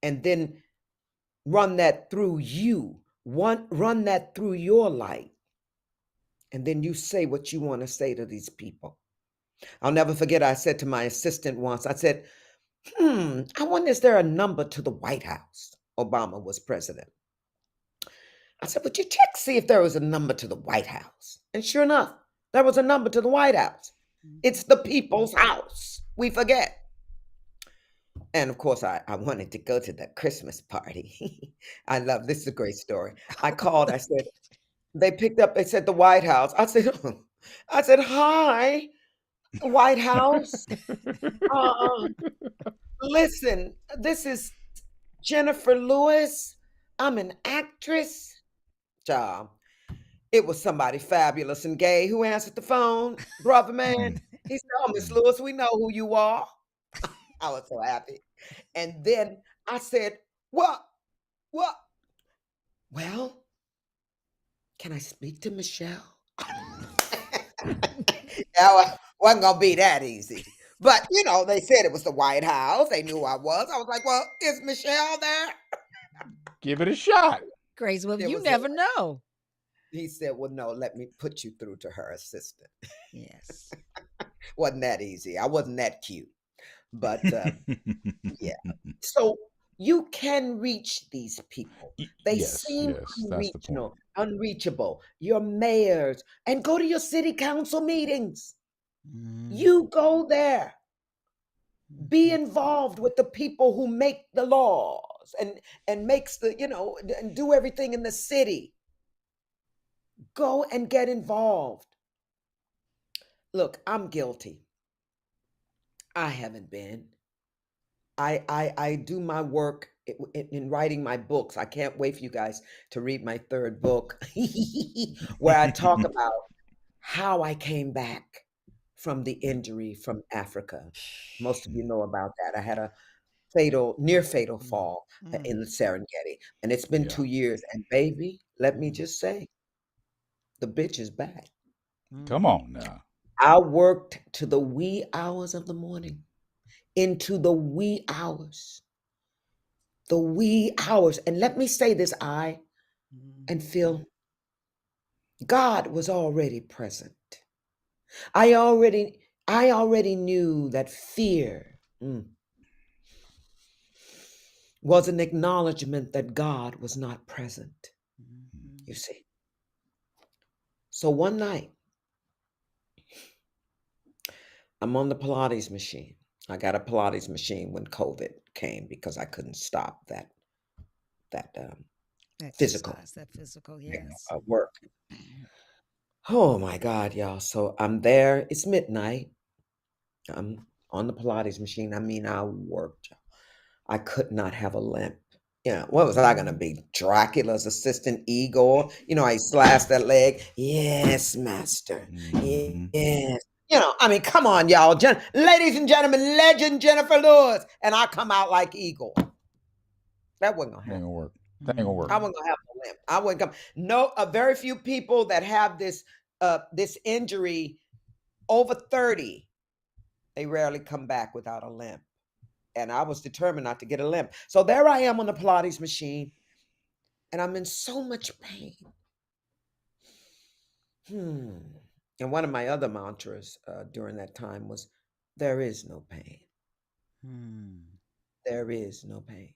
Speaker 3: and then run that through you. Run that through your light. And then you say what you want to say to these people. I'll never forget, I said to my assistant once, I said, I wonder, is there a number to the White House? Obama was president. I said, would you check, see if there was a number to the White House? And sure enough, there was a number to the White House. It's the people's house. We forget. And of course, I wanted to go to the Christmas party. I love this is a great story. I called, I said, they picked up, they said the White House. I said, I said, hi, White House. Uh, listen, this is Jenifer Lewis. I'm an actress. Child, it was somebody fabulous and gay who answered the phone. Brother man,
Speaker 1: mm,
Speaker 3: he said, "Oh, Miss
Speaker 1: mm.
Speaker 3: Lewis, we know who you are." I was so happy. And then I said, "What? What? Well, can I speak to Michelle?" That wasn't gonna be that easy. But they said it was the White House. They knew who I was. I was like, well, is Michelle there?
Speaker 1: Give it a shot.
Speaker 2: Crazy. Well,
Speaker 3: It
Speaker 2: you
Speaker 3: was like,
Speaker 2: never know.
Speaker 3: he said, well, no, let me put you through to her assistant.
Speaker 2: Yes.
Speaker 3: Wasn't that easy. I wasn't that cute. But yeah. So you can reach these people. They
Speaker 1: Yes,
Speaker 3: seem
Speaker 1: yes, that's the point.
Speaker 3: unreachable. Your mayors, and go to your city council meetings.
Speaker 2: Mm,
Speaker 3: You go there. Be
Speaker 2: mhm,
Speaker 3: involved with the people who make the laws and makes and do everything in the city. Go and get involved. Look, I'm guilty. I haven't been. I do my work in writing my books. I can't wait for you guys to read my third book, where I talk about how I came back from the injury from Africa. Most of you know about that. I had a near fatal
Speaker 2: mm,
Speaker 3: fall
Speaker 2: mm,
Speaker 3: in the Serengeti, and it's been
Speaker 1: Yeah.
Speaker 3: 2 years. And baby, let me
Speaker 2: mm,
Speaker 3: just say, the bitch is back.
Speaker 1: Come
Speaker 2: mhm,
Speaker 1: on now.
Speaker 3: I worked to the wee hours of the morning, into the wee hours. And let me say this,
Speaker 2: mm,
Speaker 3: and Phil, God was already present. I already, I already knew that fear was an acknowledgement that God was not present.
Speaker 2: mhm,
Speaker 3: You see. So one night, I'm on the Pilates machine. I got a Pilates machine when COVID came because I couldn't stop that physical
Speaker 2: exercise, that physical, yes.
Speaker 3: work. Oh my God, y'all! So I'm there. It's midnight. I'm on the Pilates machine. I mean, I worked. I could not have a limp. What was I gonna
Speaker 2: Mm,
Speaker 3: be? Dracula's assistant Igor? I slashed that leg. Yes, master.
Speaker 1: Hmm.
Speaker 3: Yes. I mean, come on, y'all. Ladies and gentlemen, legend Jenifer Lewis. And I come out like Igor. That wasn't gonna
Speaker 1: That ain't
Speaker 3: happen.
Speaker 1: gonna work. That ain't gonna work.
Speaker 3: I
Speaker 2: mm,
Speaker 3: wasn't gonna have no limp. I wouldn't come. No, a very few people that have this injury over 30, they rarely come back without a limp. And I was determined not to get a limp. So there I am on the Pilates machine, and I'm in so much pain. Hmm. And one of my other mantras during that time was, "There is no pain.
Speaker 2: mm.
Speaker 3: There is no pain."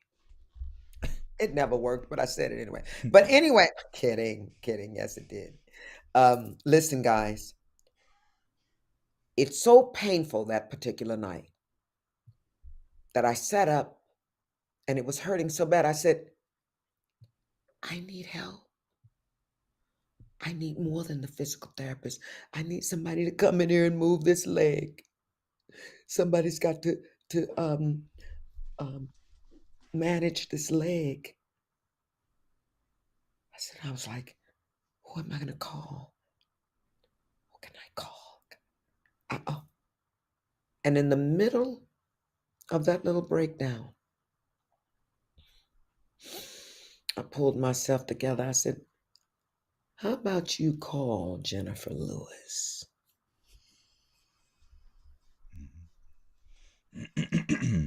Speaker 3: It never worked, but I said it anyway. But anyway, kidding, kidding. Yes, it did. Listen, guys, it's so painful that particular night that I sat up and it was hurting so bad. I said, I need help. I need more than the physical therapist. I need somebody to come in here and move this leg. Somebody's got to um, manage this leg. I was like, who am I gonna call? Who can I call? Uh-oh. And in the middle of that little breakdown, I pulled myself together. I said, how about you call Jenifer Lewis?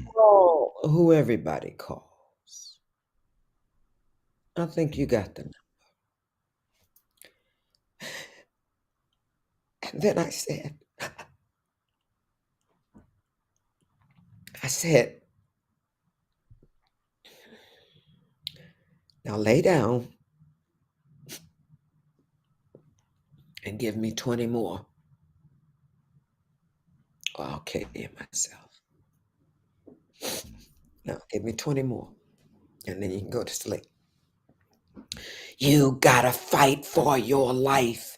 Speaker 3: Call who everybody calls. I think you got the number. And then I said, now lay down and give me 20 more, or I'll KD myself. Now give me 20 more, and then you can go to sleep. You gotta fight for your life.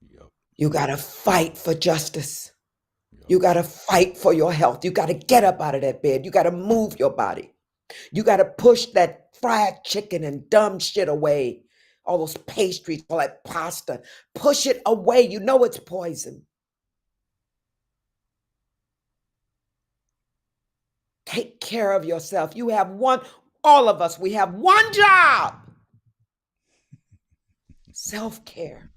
Speaker 1: Yep.
Speaker 3: You gotta fight for justice.
Speaker 1: Yep.
Speaker 3: You gotta fight for your health. You gotta get up out of that bed. You gotta move your body. You gotta push that fried chicken and dumb shit away. All those pastries, all that pasta. Push it away. You know it's poison. Take care of yourself. All of us, we have one job: self care.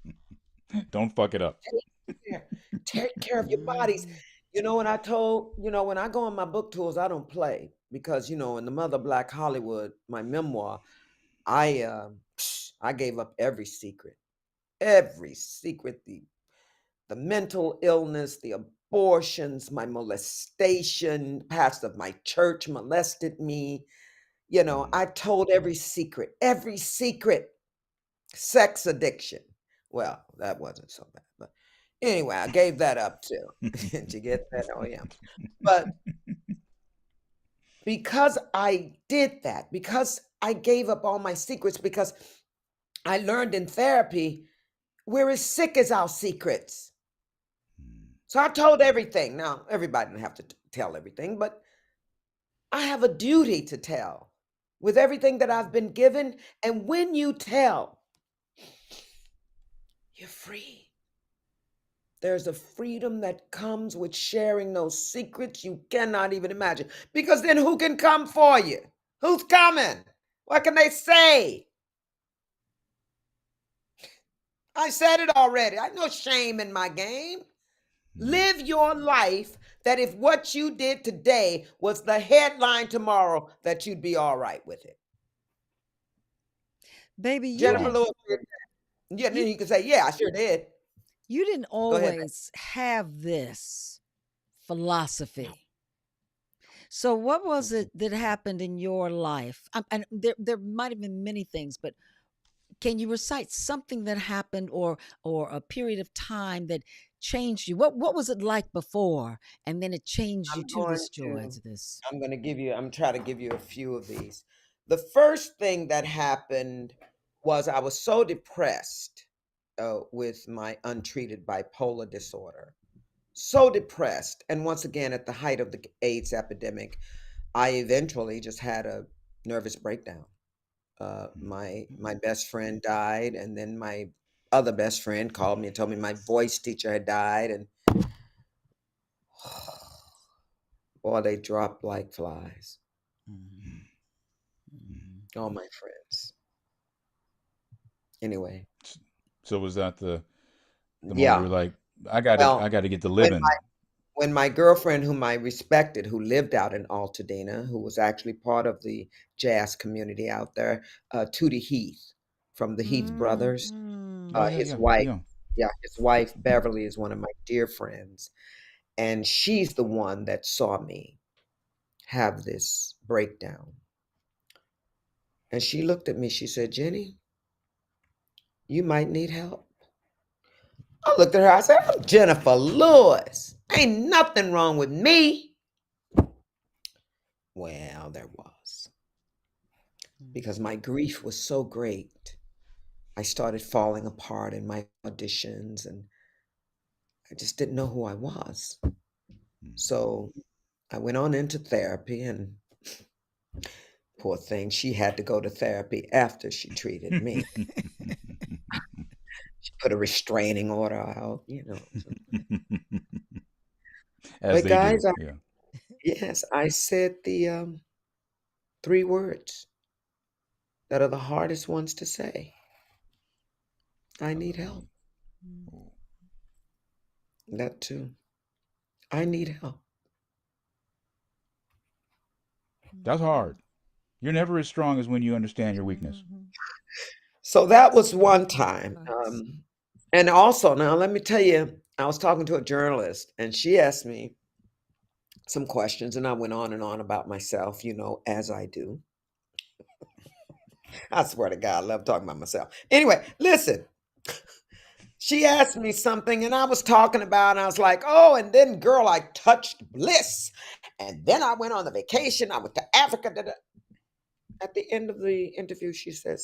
Speaker 1: Don't fuck it up.
Speaker 3: Take care. Take care of your bodies.
Speaker 2: Mhm.
Speaker 3: when I go on my book tours, I don't play because, in the Mother Black Hollywood, my memoir, I gave up every secret, the mental illness, the abortions, my molestation, pastor of my church molested me.
Speaker 1: Mm.
Speaker 3: I told every secret, sex addiction. Well, that wasn't so bad, but anyway, I gave that up too. Did you get that? Oh yeah. But because I did that, because I gave up all my secrets, because I learned in therapy, we're as sick as our secrets.
Speaker 1: Mm.
Speaker 3: So I told everything. Now, everybody didn't have to tell everything, but I have a duty to tell with everything that I've been given. And when you tell, you're free. There's a freedom that comes with sharing those secrets you cannot even imagine. Because then who can come for you? Who's coming? What can they say? I said it already. I no shame in my game.
Speaker 1: Mm.
Speaker 3: Live your life that if what you did today was the headline tomorrow, that you'd be all right with it.
Speaker 2: Baby,
Speaker 3: Jennifer
Speaker 1: Wow.
Speaker 3: Lewis did that. Yeah,
Speaker 2: you
Speaker 3: then you can say, yeah, I sure did.
Speaker 2: you didn't
Speaker 3: Go ahead.
Speaker 2: always have this philosophy. So what was it that happened in your life? And there might have been many things, but can you recite something that happened or a period of time that changed you? What was it like before and then it changed you
Speaker 3: I'm
Speaker 2: to
Speaker 3: going
Speaker 2: this joy,
Speaker 3: to
Speaker 2: to this?
Speaker 3: I'm trying to give you a few of these. The first thing that happened was I was so depressed with my untreated bipolar disorder. So depressed. And once again, at the height of the AIDS epidemic, I eventually just had a nervous breakdown.
Speaker 1: Mm.
Speaker 3: My best friend died, and then my other best friend called me and told me my voice teacher had died, and boy, they dropped like flies.
Speaker 2: Mhm, mhm.
Speaker 3: All my friends. Anyway,
Speaker 1: So was that the moment where
Speaker 3: yeah.
Speaker 1: you're like, I
Speaker 3: Well,
Speaker 1: gotta get to
Speaker 3: when
Speaker 1: living?
Speaker 3: my girlfriend, whom I respected, who lived out in Altadena, who was actually part of the jazz community out there, Tootie Heath from the Heath brothers,
Speaker 1: Oh
Speaker 2: Mhm.
Speaker 1: yeah,
Speaker 3: his
Speaker 1: yeah,
Speaker 3: wife,
Speaker 1: yeah.
Speaker 3: yeah, his wife Beverly is one of my dear friends, and she's the one that saw me have this breakdown. And she looked at me. She said, "Jenny, you might need help." I looked at her. I said, "I'm Jenifer Lewis. Ain't nothing wrong with me." Well, there was, because my grief was so great. I started falling apart in my auditions, and I just didn't know who I was. So I went on into therapy, and poor thing, she had to go to therapy after she treated me. She put a restraining order out. So.
Speaker 1: As
Speaker 3: But
Speaker 1: they do.
Speaker 3: guys,
Speaker 1: Yeah.
Speaker 3: yes, I said the three words that are the hardest ones to say. I
Speaker 1: I
Speaker 3: need
Speaker 1: love
Speaker 3: help.
Speaker 2: Mhm.
Speaker 1: that.
Speaker 3: That too. I need help.
Speaker 1: That's
Speaker 2: Mhm.
Speaker 1: hard. You're never as strong as when you understand your weakness.
Speaker 2: Mhm.
Speaker 3: So that was one time.
Speaker 2: Sacrifice.
Speaker 3: And also, now let me tell you, I was talking to a journalist, and she asked me some questions, and I went on and on about myself, as I do. I swear to God, I love talking about myself. Anyway, listen, she asked me something, and I was talking about, and I was like, oh, and then, girl, I touched bliss. And then I went on the vacation. I went to Africa. Da, da. At the end of the interview, she said,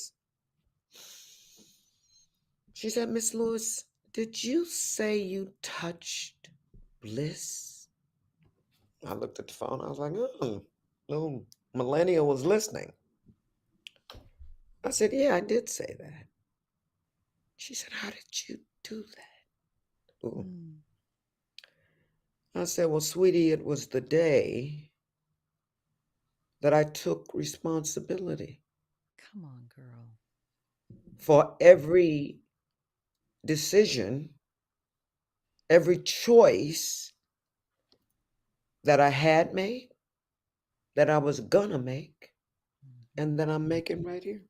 Speaker 3: Miss Lewis, did you say you touched bliss? I looked at the phone. I was like, little millennial was listening. I said, yeah, I did say that. She said, how did you do that? Ooh.
Speaker 2: Mm.
Speaker 3: I said, well, sweetie, it was the day that I took responsibility
Speaker 2: Come on, girl.
Speaker 3: for every decision, every choice that I had made, that I was gonna make,
Speaker 2: Mhm.
Speaker 3: and that I'm making right here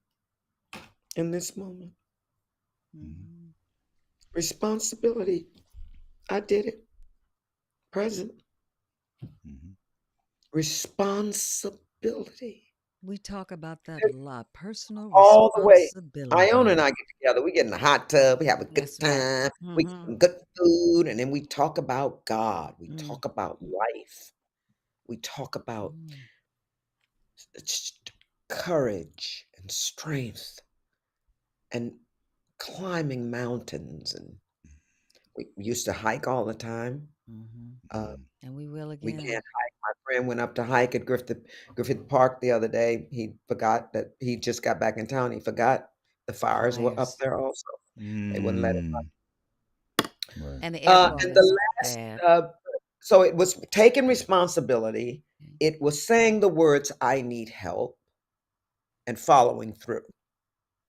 Speaker 3: in this moment.
Speaker 1: Mhm.
Speaker 2: Mhm.
Speaker 3: Responsibility. I did it. Present.
Speaker 1: Mhm.
Speaker 3: Responsibility.
Speaker 2: We talk about that a lot. Personal
Speaker 3: All the way. Iona and
Speaker 2: responsibility.
Speaker 3: I get together. We get in the hot tub. We have a good
Speaker 2: That's right.
Speaker 3: time. We eat
Speaker 2: Mm-hmm.
Speaker 3: some good food, and then we talk about God. We
Speaker 2: Mm.
Speaker 3: talk about life. We talk about
Speaker 2: Mm.
Speaker 3: s- courage and strength and climbing mountains. And we used to hike all the time.
Speaker 2: Mm-hmm.
Speaker 3: Uh,
Speaker 1: Mhm.
Speaker 2: And we will
Speaker 3: we
Speaker 2: again.
Speaker 3: can't hike. My friend went up to hike at Griffith Park the other day. He forgot that he just got back in town. He forgot the fires were up
Speaker 2: Fires.
Speaker 3: there also. They wouldn't let
Speaker 1: Mm. Right.
Speaker 2: And the air
Speaker 3: And
Speaker 2: quality is
Speaker 3: the last,
Speaker 2: bad.
Speaker 3: so it was taking responsibility. It was saying the words, I need help, and following through.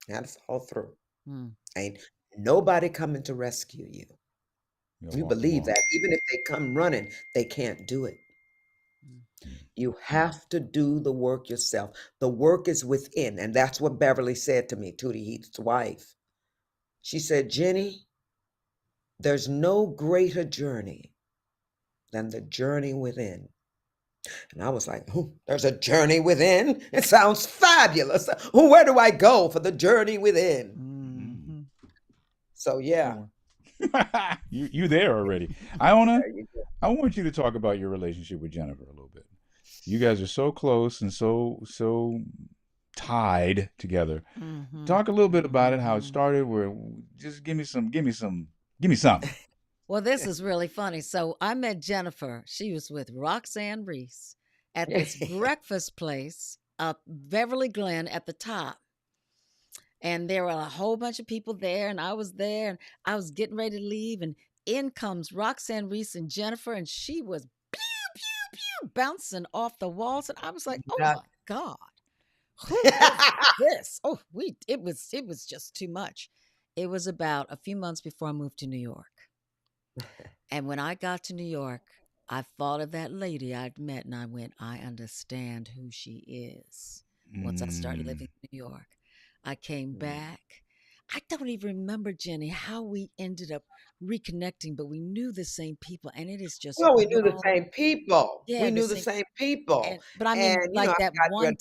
Speaker 3: You had to follow through.
Speaker 2: Mm.
Speaker 3: Ain't nobody coming to rescue you.
Speaker 1: You gotta
Speaker 3: You
Speaker 1: walk the
Speaker 3: believe
Speaker 1: walk.
Speaker 3: that. Even if they come running, they can't do it.
Speaker 2: Mm.
Speaker 1: Mm.
Speaker 3: You have to do the work yourself. The work is within. And that's what Beverly said to me, Tootie Heath's wife. She said, Jenny, there's no greater journey than the journey within. And I was like, oh, there's a journey within. It sounds fabulous. Where do I go for the journey within?
Speaker 1: Mhm.
Speaker 2: Mm-hmm.
Speaker 3: So,
Speaker 1: I
Speaker 3: yeah,
Speaker 1: want you there already. Iona,
Speaker 3: there you go.
Speaker 1: I want you to talk about your relationship with Jennifer a little bit. You guys are so close and so tied together.
Speaker 2: Mm-hmm.
Speaker 1: Talk a little bit about it, how it
Speaker 2: Mm-hmm.
Speaker 1: started. Where just give me something.
Speaker 2: Well, this is really funny. So I met Jennifer. She was with Roxanne Reese at this breakfast place up Beverly Glen at the top. And there were a whole bunch of people there, and I was there, and I was getting ready to leave. And in comes Roxanne Reese and Jennifer, and she was pew, pew, pew, bouncing off the walls. And I was like, oh
Speaker 3: Not-
Speaker 2: my God, who is this? Oh, it was just too much. It was about a few months before I moved to New York. And when I got to New York, I thought of that lady I'd met and I went, I understand who she is. Once I started
Speaker 1: Mm.
Speaker 2: living in New York, I came back. I don't even remember, Jenny, how we ended up reconnecting, but we knew the same people and it has just
Speaker 3: well, we knew the
Speaker 2: grown.
Speaker 3: same people.
Speaker 2: Yeah,
Speaker 3: We
Speaker 2: the
Speaker 3: knew the
Speaker 2: same.
Speaker 3: same people.
Speaker 2: And, but I mean,
Speaker 3: And,
Speaker 2: like
Speaker 3: I
Speaker 2: that
Speaker 3: forgot you had
Speaker 2: one,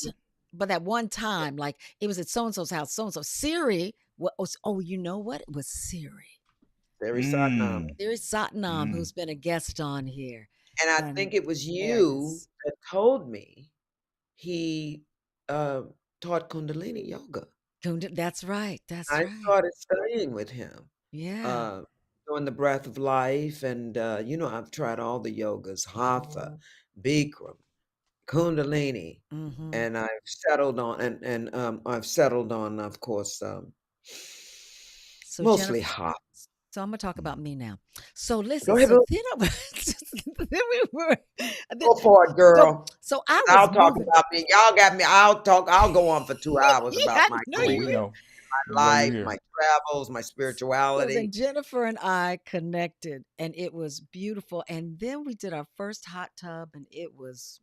Speaker 2: but that one time, like it was at so and so's house, so and so. Siri, what was, oh, you know what? It was Siri.
Speaker 3: very Satnam.
Speaker 1: Mm.
Speaker 2: There's Satnam,
Speaker 1: Mm.
Speaker 2: who's been a guest on here.
Speaker 3: And I
Speaker 2: And
Speaker 3: think it was
Speaker 2: there it
Speaker 3: you
Speaker 2: is.
Speaker 3: that told me he uh, taught Kundalini yoga.
Speaker 2: That's right. That's
Speaker 3: I
Speaker 2: right.
Speaker 3: started studying with him,
Speaker 2: Yeah.
Speaker 3: uh, doing the breath of life. And, I've tried all the yogas, Hatha, Bikram, Kundalini.
Speaker 2: Mm-hmm.
Speaker 3: And I've settled on, I've settled on, of course,
Speaker 2: So
Speaker 3: mostly
Speaker 2: Jennifer,
Speaker 3: Hatha.
Speaker 2: so I'm gonna talk
Speaker 1: Mm.
Speaker 2: about me now. So listen,
Speaker 3: Go ahead,
Speaker 2: so
Speaker 3: boo.
Speaker 2: then I was, then we were, then,
Speaker 3: Go for it,
Speaker 2: so
Speaker 3: girl.
Speaker 2: so I
Speaker 3: I'll
Speaker 2: was
Speaker 3: talk
Speaker 2: moving.
Speaker 3: about me. Y'all got me. I'll talk. I'll go on for 2 hours
Speaker 2: Yeah,
Speaker 3: about
Speaker 2: I
Speaker 3: my
Speaker 2: know
Speaker 1: Oh,
Speaker 2: you
Speaker 1: we
Speaker 3: career,
Speaker 2: will.
Speaker 1: know. We
Speaker 3: my
Speaker 1: love you
Speaker 3: life,
Speaker 1: here.
Speaker 3: my travels, my
Speaker 2: So then
Speaker 3: spirituality.
Speaker 2: Jennifer and I connected, and it was beautiful. And then we did our first hot tub, and it was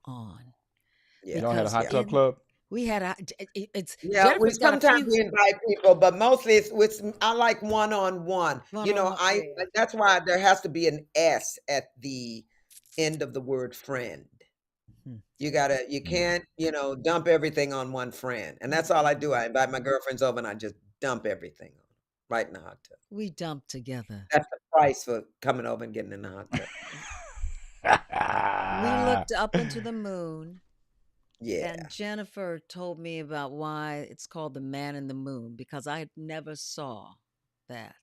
Speaker 2: on
Speaker 1: Y'all had a
Speaker 2: because
Speaker 3: Yeah.
Speaker 1: hot tub
Speaker 2: in
Speaker 1: club.
Speaker 2: we had a it's
Speaker 3: Yeah, we
Speaker 2: Jennifer's got a
Speaker 3: sometimes
Speaker 2: few
Speaker 3: we invite people, but mostly it's I like one on one.
Speaker 2: one on one.
Speaker 3: I
Speaker 2: Yeah.
Speaker 3: that's why there has to be an S at the end of the word friend.
Speaker 2: Hmm.
Speaker 3: You
Speaker 1: Mm.
Speaker 3: can't, dump everything on one friend. And that's all I do.
Speaker 2: Mm-mm.
Speaker 3: I invite my girlfriends over and I just dump everything on 'em right in the hot tub.
Speaker 2: We dumped together.
Speaker 3: That's the price for coming over and getting in the hot tub.
Speaker 2: We looked up into the moon, and
Speaker 3: Yeah,
Speaker 2: Jennifer told me about why it's called the man in the moon because I never saw that.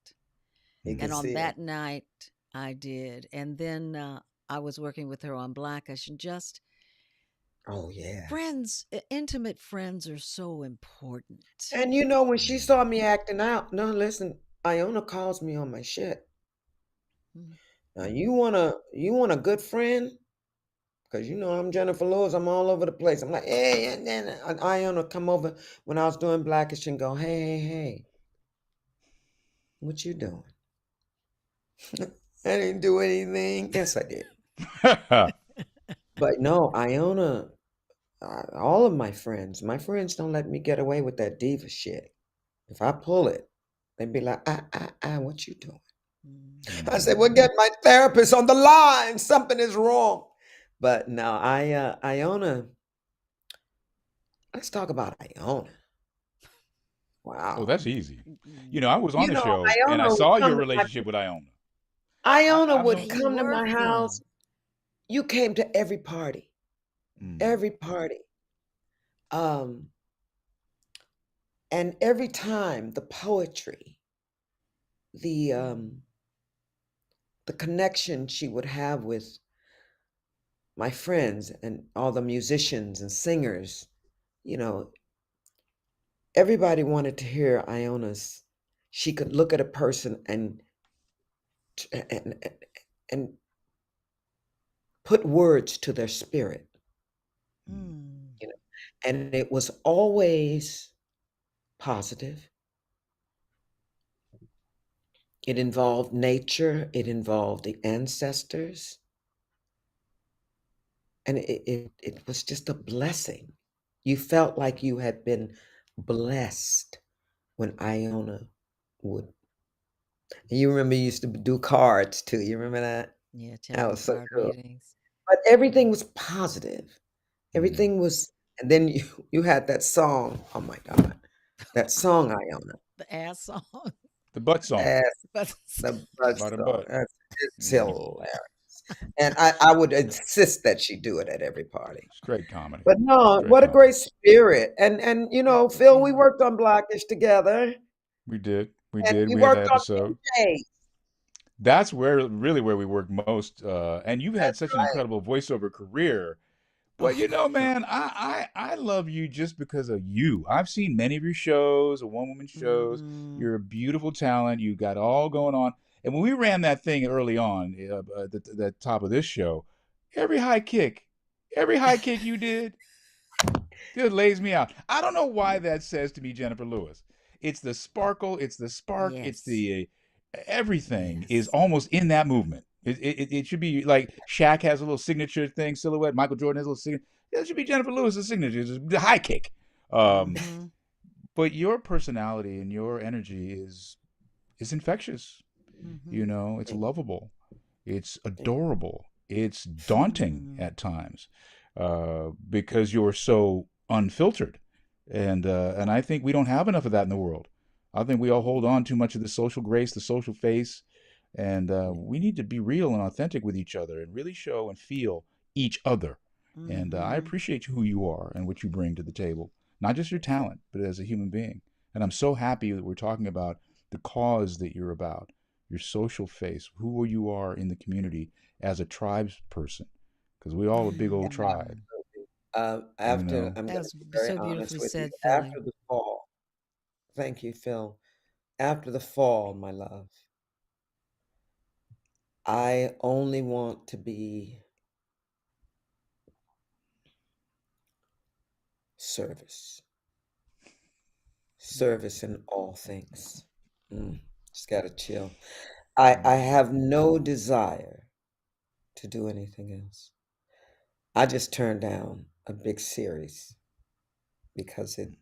Speaker 3: you can
Speaker 2: And
Speaker 1: Mm.
Speaker 2: on
Speaker 3: see it.
Speaker 2: that night, I did. And then I was working with her on Blackish, and just
Speaker 3: Oh yeah.
Speaker 2: friends, intimate friends are so important.
Speaker 3: And when she
Speaker 1: Mm.
Speaker 3: saw me acting out, no, listen, Iona calls me on my shit.
Speaker 2: Mm.
Speaker 3: Now you want a good friend? Because I'm Jenifer Lewis, I'm all over the place. I'm like, hey, and Iona come over when I was doing Blackish and go, hey, hey, hey, what you doing? I didn't do anything. Yes, I did. But no, Iona, all of my friends don't let me get away with that diva shit. If I pull it, they'd be like, what you doing? I said, well,
Speaker 1: Mm.
Speaker 3: get my therapist on the line. Something is wrong. But no, Iona, let's talk about Iona.
Speaker 1: Oh,
Speaker 3: Wow.
Speaker 1: that's easy. You know, I
Speaker 2: Mm.
Speaker 1: was on
Speaker 3: You
Speaker 1: the
Speaker 3: know,
Speaker 1: show and I
Speaker 3: Iona would
Speaker 1: saw
Speaker 3: come
Speaker 1: your
Speaker 3: to my
Speaker 1: relationship with Iona.
Speaker 3: Iona
Speaker 1: I've
Speaker 2: Yeah,
Speaker 3: would
Speaker 1: known.
Speaker 2: you
Speaker 3: come to
Speaker 2: were,
Speaker 3: my house.
Speaker 2: Phil.
Speaker 3: You came to every party,
Speaker 1: Mm.
Speaker 3: every party. Um, and every time the poetry, the
Speaker 2: Mm.
Speaker 3: um, the connection she would have with my friends and all the musicians and singers, you know, everybody wanted to hear Iona's. She could look at a person and and put words to their spirit,
Speaker 1: Mm.
Speaker 2: Mm.
Speaker 3: you know, and it was always positive. It involved nature, it involved the ancestors, and it was just a blessing. You felt like you had been blessed when Iona would. You remember you used to do cards too. You remember that?
Speaker 2: Yeah,
Speaker 3: That
Speaker 2: tarot
Speaker 3: was so
Speaker 2: card
Speaker 3: cool.
Speaker 2: readings.
Speaker 3: But everything
Speaker 2: Mm.
Speaker 3: was positive.
Speaker 1: Mm.
Speaker 3: Everything was, and then you had that song. Oh my God, that song, Iona.
Speaker 2: The ass song.
Speaker 1: The butt song
Speaker 3: That's
Speaker 2: But
Speaker 3: the buzz
Speaker 1: about a
Speaker 3: song.
Speaker 1: butt.
Speaker 3: It's
Speaker 1: Yeah,
Speaker 3: hilarious. And I would insist that she do it at every party.
Speaker 1: it's great comedy.
Speaker 3: But
Speaker 1: It's
Speaker 3: no,
Speaker 1: great
Speaker 3: what a
Speaker 1: comedy.
Speaker 3: great spirit. And Phil, we
Speaker 2: yeah.
Speaker 3: worked on Blackish together,
Speaker 1: We did. We
Speaker 3: and
Speaker 1: did.
Speaker 3: we
Speaker 1: We had that
Speaker 3: worked on
Speaker 1: episode.
Speaker 3: PJs.
Speaker 1: That's where really where we work most. And you've had
Speaker 3: That's
Speaker 1: such an
Speaker 3: right.
Speaker 1: incredible voiceover career. But
Speaker 2: Oh,
Speaker 1: you know,
Speaker 2: no.
Speaker 1: man, I love you just because of you. I've seen many of your shows, the one woman shows.
Speaker 2: Mhm.
Speaker 1: You're a beautiful talent. You got all going on. And when we ran that thing early on, at the top of this show, every high kick, every high kick you did, just lays me out. I don't know why that says to me, Jenifer Lewis. It's the sparkle, it's the spark, it's
Speaker 2: Yes.
Speaker 1: the everything is
Speaker 2: Yes.
Speaker 1: almost in that movement. It should be like Shaq has a little signature thing, silhouette. Michael Jordan has a little signature. That should be Jennifer Lewis's signature, it's the high kick. Um,
Speaker 2: Mhm.
Speaker 1: but your personality and your energy is infectious. You
Speaker 2: Mhm.
Speaker 1: know, it's
Speaker 3: Thank
Speaker 1: lovable. It's
Speaker 3: thank
Speaker 1: adorable. It's daunting at times because you're so unfiltered, and I think we don't have enough of that in the world. I think we all hold on too much of the social grace, the social face, and we need to be real and authentic with each other and really show and feel each other. And I
Speaker 2: Mhm.
Speaker 1: appreciate who you are and what you bring to the table, not just your talent, but as a human being. And I'm so happy that we're talking about the cause that you're about, your social face, who you are in the community as a tribes person, because we all a big old tribe,
Speaker 2: Mm.
Speaker 1: you
Speaker 3: After
Speaker 1: know.
Speaker 3: I'm
Speaker 2: That
Speaker 3: going to
Speaker 2: was
Speaker 3: be very
Speaker 2: so
Speaker 3: honest
Speaker 2: beautifully
Speaker 3: with you.
Speaker 2: said, Philly.
Speaker 3: After the fall, thank you, Phil. After the fall, my love, I only want to be service, service in all things. Mm, just got to chill. I
Speaker 1: Mm,
Speaker 3: have no desire to do anything else. I just turned down a big series because it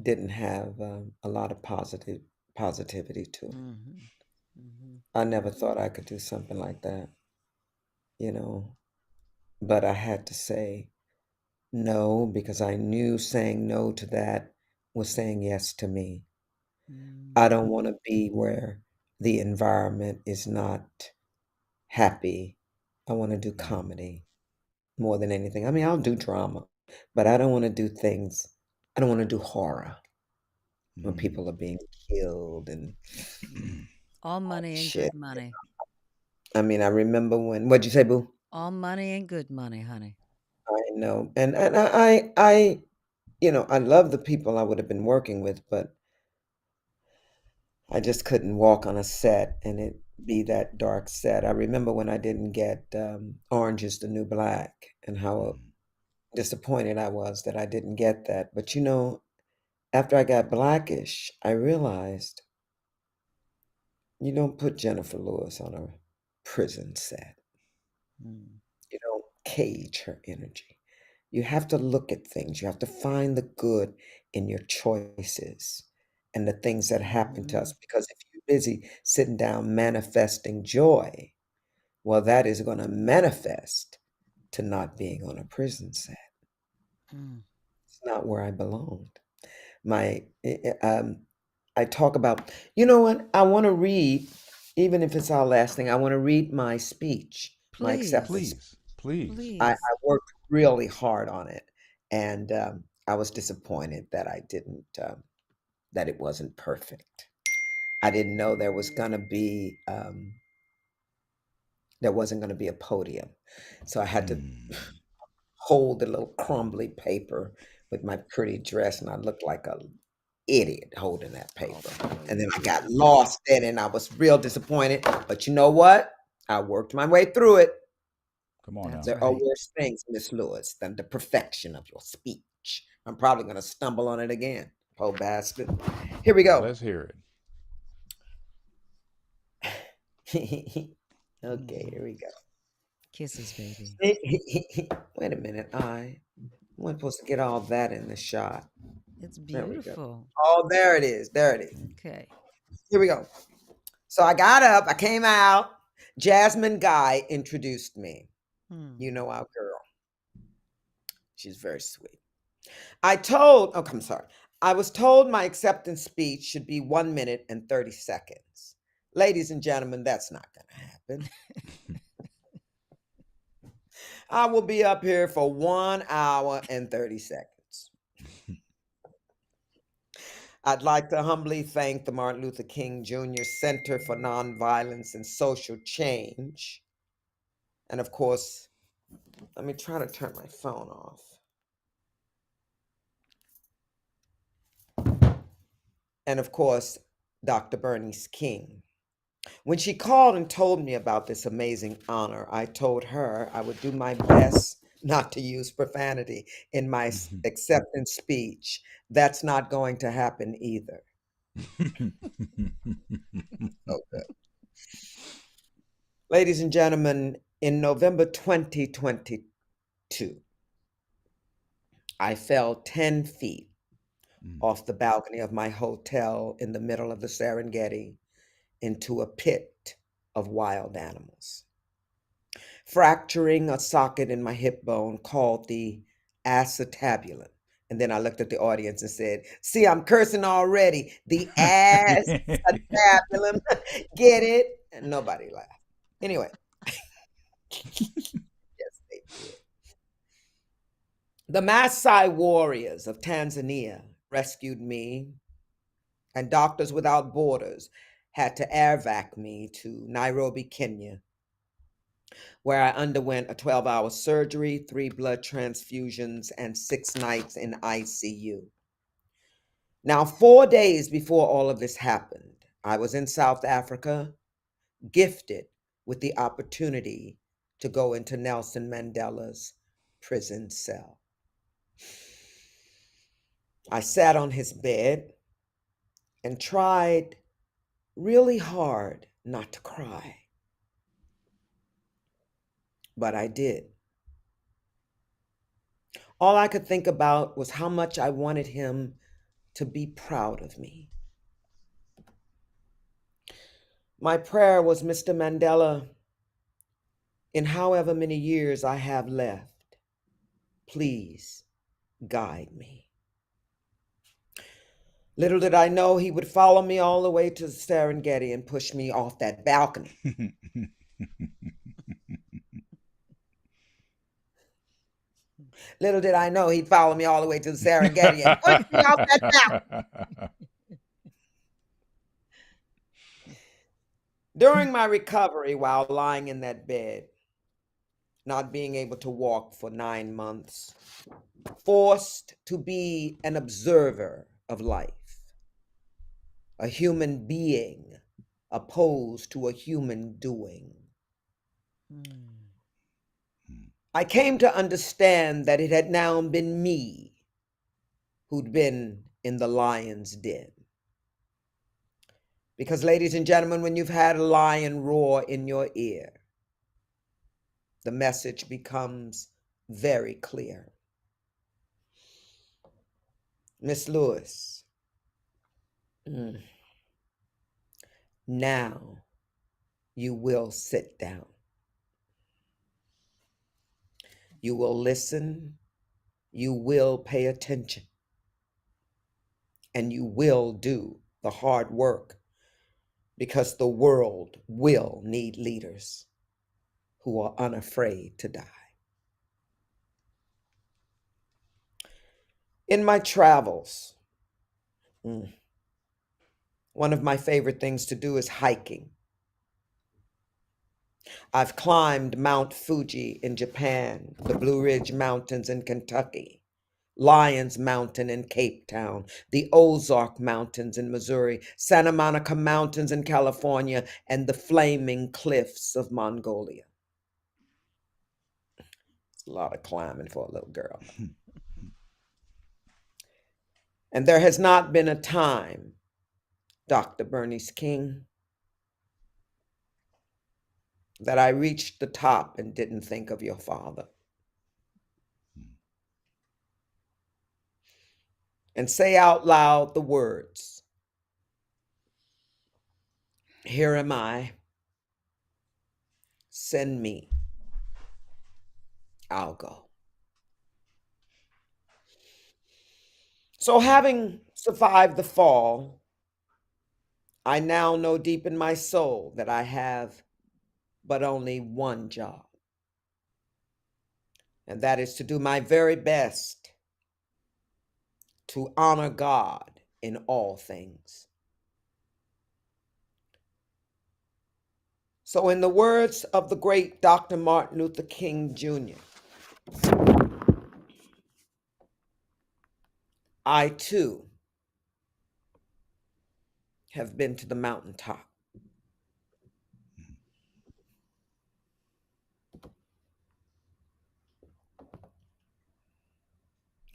Speaker 3: didn't have a lot of positivity to it.
Speaker 2: Mhm. Mhm.
Speaker 3: I never thought I could do something like that, you know, but I had to say no because I knew saying no to that was saying yes to me. I
Speaker 2: Mm.
Speaker 3: don't want to be where the environment is not happy. I want to do
Speaker 1: mm,
Speaker 3: comedy more than anything. I mean, I'll do drama, but I don't want to do things, I don't want to do horror when
Speaker 1: mm.
Speaker 3: people are being killed and
Speaker 2: All money and
Speaker 3: shit.
Speaker 2: good money.
Speaker 3: I mean, I remember when, what'd you say, Boo?
Speaker 2: All money and good money, honey.
Speaker 3: I know. And I love the people I would have been working with, but I just couldn't walk on a set and it be that dark set. I remember when I didn't get Orange is the New Black and how
Speaker 1: Mm.
Speaker 3: disappointed I was that I didn't get that. But after I got Blackish, I realized you don't put Jennifer Lewis on a prison set.
Speaker 2: Mm.
Speaker 3: Cage her energy. You have to look at things. You have to find the good in your choices and the things that happen to us.
Speaker 2: Mhm.
Speaker 3: Because if you're busy sitting down manifesting joy, well, that is going to manifest to not being on a prison set.
Speaker 2: Mm.
Speaker 3: It's not where I belonged. My, I talk about, you know what? I want to read, even if it's our last thing, I want to read my speech, my
Speaker 2: Please.
Speaker 3: acceptance.
Speaker 1: Please, please.
Speaker 3: I
Speaker 2: Please.
Speaker 3: worked really hard on it, and I was disappointed that I didn't, that it wasn't perfect. I didn't know there wasn't gonna be a podium, so I had to
Speaker 1: Mm.
Speaker 3: hold the little crumbly paper with my pretty dress, and I looked like a idiot holding that
Speaker 1: Oh
Speaker 3: paper.
Speaker 1: boy,
Speaker 3: And
Speaker 1: you
Speaker 3: then I
Speaker 1: did.
Speaker 3: got lost in it, and I was real disappointed. But you know what? I worked my way through it.
Speaker 1: Come on
Speaker 2: That's
Speaker 1: now.
Speaker 3: There are
Speaker 2: right.
Speaker 3: worse things, Miss Lewis, than the perfection of your speech. I'm probably going to stumble on it again. Po bastard. Here we
Speaker 1: Well,
Speaker 3: go.
Speaker 1: let's hear it.
Speaker 3: Okay,
Speaker 2: Mhm.
Speaker 3: here we go.
Speaker 2: Kisses, baby.
Speaker 3: Wait a minute. I wasn't supposed to get all that in the shot.
Speaker 2: It's
Speaker 3: There we go.
Speaker 2: beautiful.
Speaker 3: Oh, there it is. There it is.
Speaker 2: Okay.
Speaker 3: Here we go. So I got up, I came out. Jasmine Guy introduced me. You
Speaker 2: Hmm.
Speaker 3: know our girl. She's very sweet. I'm sorry. I was told my acceptance speech should be 1 minute and 30 seconds. Ladies and gentlemen, that's not going to happen. I will be up here for 1 hour and 30 seconds. I'd like to humbly thank the Martin Luther King Jr. Center for Nonviolence and Social Change. And of course, let me try to turn my phone off. And of course, Dr. Bernice King. When she called and told me about this amazing honor, I told her I would do my best not to use profanity in my acceptance speech. That's not going to happen either. Okay. Ladies and gentlemen, in November 2022, I fell 10 feet
Speaker 1: Mm.
Speaker 3: off the balcony of my hotel in the middle of the Serengeti into a pit of wild animals, fracturing a socket in my hip bone called the acetabulum. And then I looked at the audience and said, "See, I'm cursing already. The acetabulum. Get it?" And nobody laughed. Anyway, yes, they did. The Maasai warriors of Tanzania rescued me, and Doctors Without Borders had to airvac me to Nairobi, Kenya, where I underwent a 12-hour surgery, 3 blood transfusions, and 6 nights in ICU. Now, 4 days before all of this happened, I was in South Africa, gifted with the opportunity to go into Nelson Mandela's prison cell. I sat on his bed and tried really hard not to cry, but I did. All I could think about was how much I wanted him to be proud of me. My prayer was, "Mr. Mandela, in however many years I have left, please guide me." Little did I know he would follow me all the way to the Serengeti and push me off that balcony. Little did I know he'd follow me all the way to the Serengeti and push me off that balcony. During my recovery, while lying in that bed, not being able to walk for 9 months, forced to be an observer of life, a human being opposed to a human doing,
Speaker 2: Hmm.
Speaker 3: I came to understand that it had now been me who'd been in the lion's den. Because, ladies and gentlemen, when you've had a lion roar in your ear, the message becomes very clear. Miss Lewis, now you will sit down. You will listen. You will pay attention. And you will do the hard work, because the world will need leaders who are unafraid to die. In my travels, one of my favorite things to do is hiking. I've climbed Mount Fuji in Japan, the Blue Ridge Mountains in Kentucky, Lions Mountain in Cape Town, the Ozark Mountains in Missouri, Santa Monica Mountains in California, and the Flaming Cliffs of Mongolia. It's a lot of climbing for a little girl. And there has not been a time, Dr. Bernice King, that I reached the top and didn't think of your father. And say out loud the words, "Here am I. Send me. I'll go." So, having survived the fall, I now know deep in my soul that I have but only one job, and that is to do my very best to honor God in all things. So, in the words of the great Dr. Martin Luther King Jr., I too have been to the mountaintop.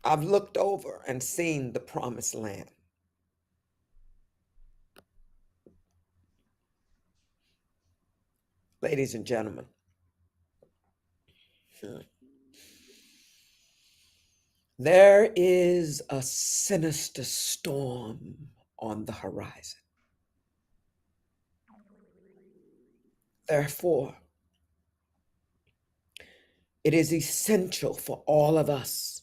Speaker 3: I've looked over and seen the promised land. Ladies and gentlemen, there is a sinister storm on the horizon. Therefore, it is essential for all of us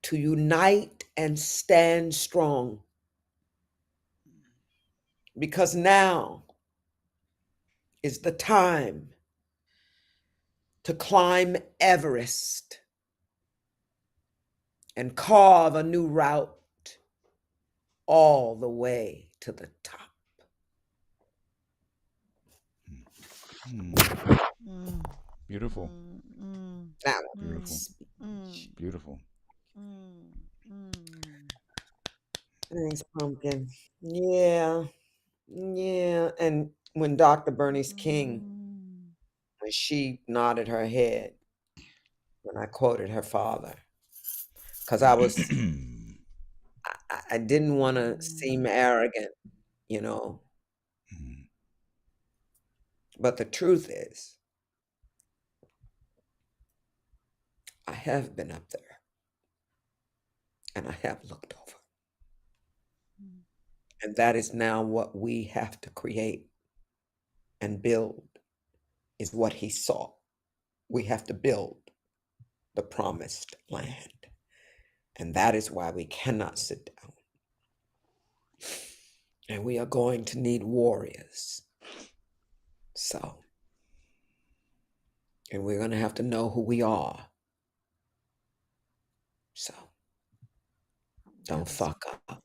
Speaker 3: to unite and stand strong, because now is the time to climb Everest and carve a new route all the way to the top.
Speaker 1: Beautiful.
Speaker 3: Now,
Speaker 1: Beautiful. Beautiful.
Speaker 3: thanks, Pumpkin. Yeah, yeah. And when Dr. Bernice King, when she nodded her head when I quoted her father, because I didn't want to seem arrogant, you know. But the truth is, I have been up there and I have looked over. And that is now what we have to create and build, is what he saw. We have to build the promised land. And that is why we cannot sit down. And we are going to need warriors. So, and we're going to have to know who we are. So, don't fuck up.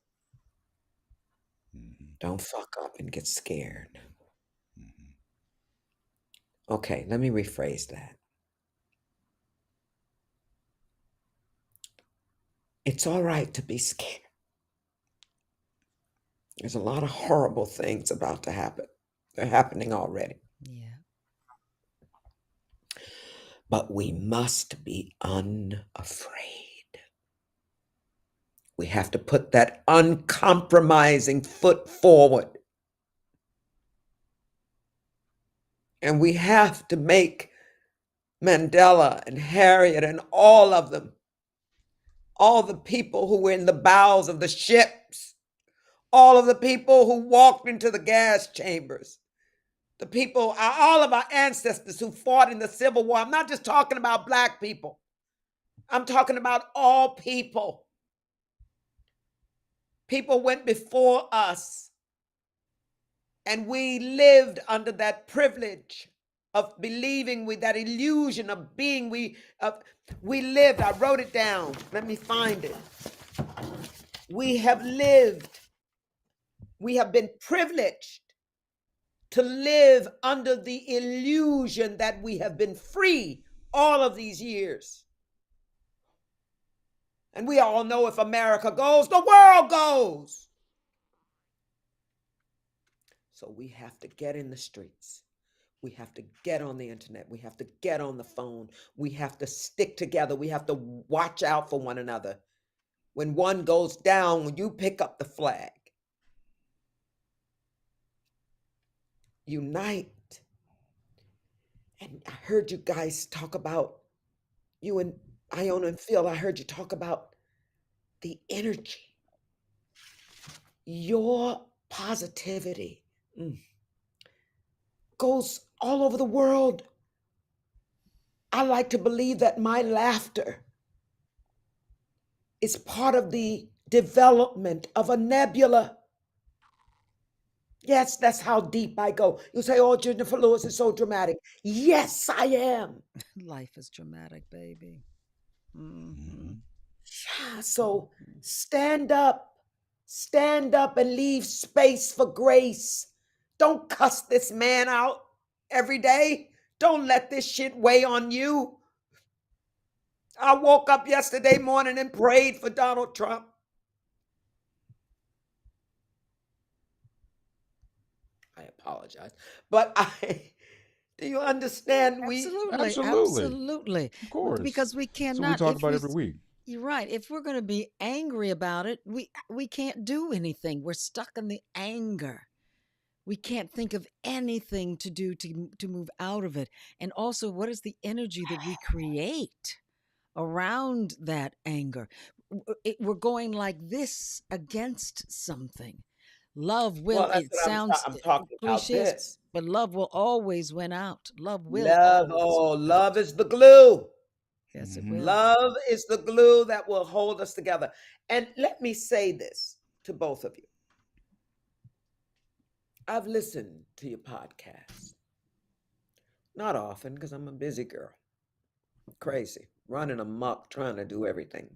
Speaker 3: Don't fuck up and get scared. Okay, let me rephrase that. It's all right to be scared. There's a lot of horrible things about to happen. They're happening already.
Speaker 2: Yeah.
Speaker 3: But we must be unafraid. We have to put that uncompromising foot forward. And we have to make Mandela and Harriet and all of them, all the people who were in the bowels of the ships, all of the people who walked into the gas chambers, the people, all of our ancestors who fought in the Civil War. I'm not just talking about Black people. I'm talking about all people. People went before us, and we lived under that privilege of believing, with that illusion of being. We lived. I wrote it down. Let me find it. We have lived. We have been privileged to live under the illusion that we have been free all of these years. And we all know if America goes, the world goes. So we have to get in the streets. We have to get on the internet. We have to get on the phone. We have to stick together. We have to watch out for one another. When one goes down, when you pick up the flag, unite. And I heard you guys talk about, you and Iona and Phil, I heard you talk about the energy, your positivity goes all over the world. I like to believe that my laughter is part of the development of a nebula. Yes, that's how deep I go. You say, oh, Jenifer Lewis is so dramatic. Yes, I am.
Speaker 2: Life is dramatic, baby.
Speaker 1: Mm-hmm.
Speaker 3: Yeah, so stand up and leave space for grace. Don't cuss this man out every day. Don't let this shit weigh on you. I woke up yesterday morning and prayed for Donald Trump. I apologize. But do you understand?
Speaker 2: Absolutely,
Speaker 1: Absolutely.
Speaker 2: absolutely.
Speaker 1: Of course.
Speaker 2: Because we
Speaker 1: That's what we
Speaker 2: cannot,
Speaker 1: talk
Speaker 2: if
Speaker 1: about
Speaker 2: we,
Speaker 1: every week.
Speaker 2: you're right. If we're going to be angry about it, we can't do anything. We're stuck in the anger. We can't think of anything to do to move out of it. And also, what is the energy that we create around that anger? We're going like this against something. Love
Speaker 3: Well,
Speaker 2: will,
Speaker 3: that's
Speaker 2: it
Speaker 3: what
Speaker 2: sounds
Speaker 3: I'm talking about
Speaker 2: cliches,
Speaker 3: this.
Speaker 2: but love will always win out. Love will
Speaker 3: Love,
Speaker 2: always
Speaker 3: oh,
Speaker 2: win
Speaker 3: love
Speaker 2: out.
Speaker 3: is the glue.
Speaker 2: Yes, it
Speaker 1: Mm-hmm.
Speaker 2: will.
Speaker 3: Love is the glue that will hold us together. And let me say this to both of you. I've listened to your podcast. Not often, because I'm a busy girl. Crazy. Running amok, trying to do everything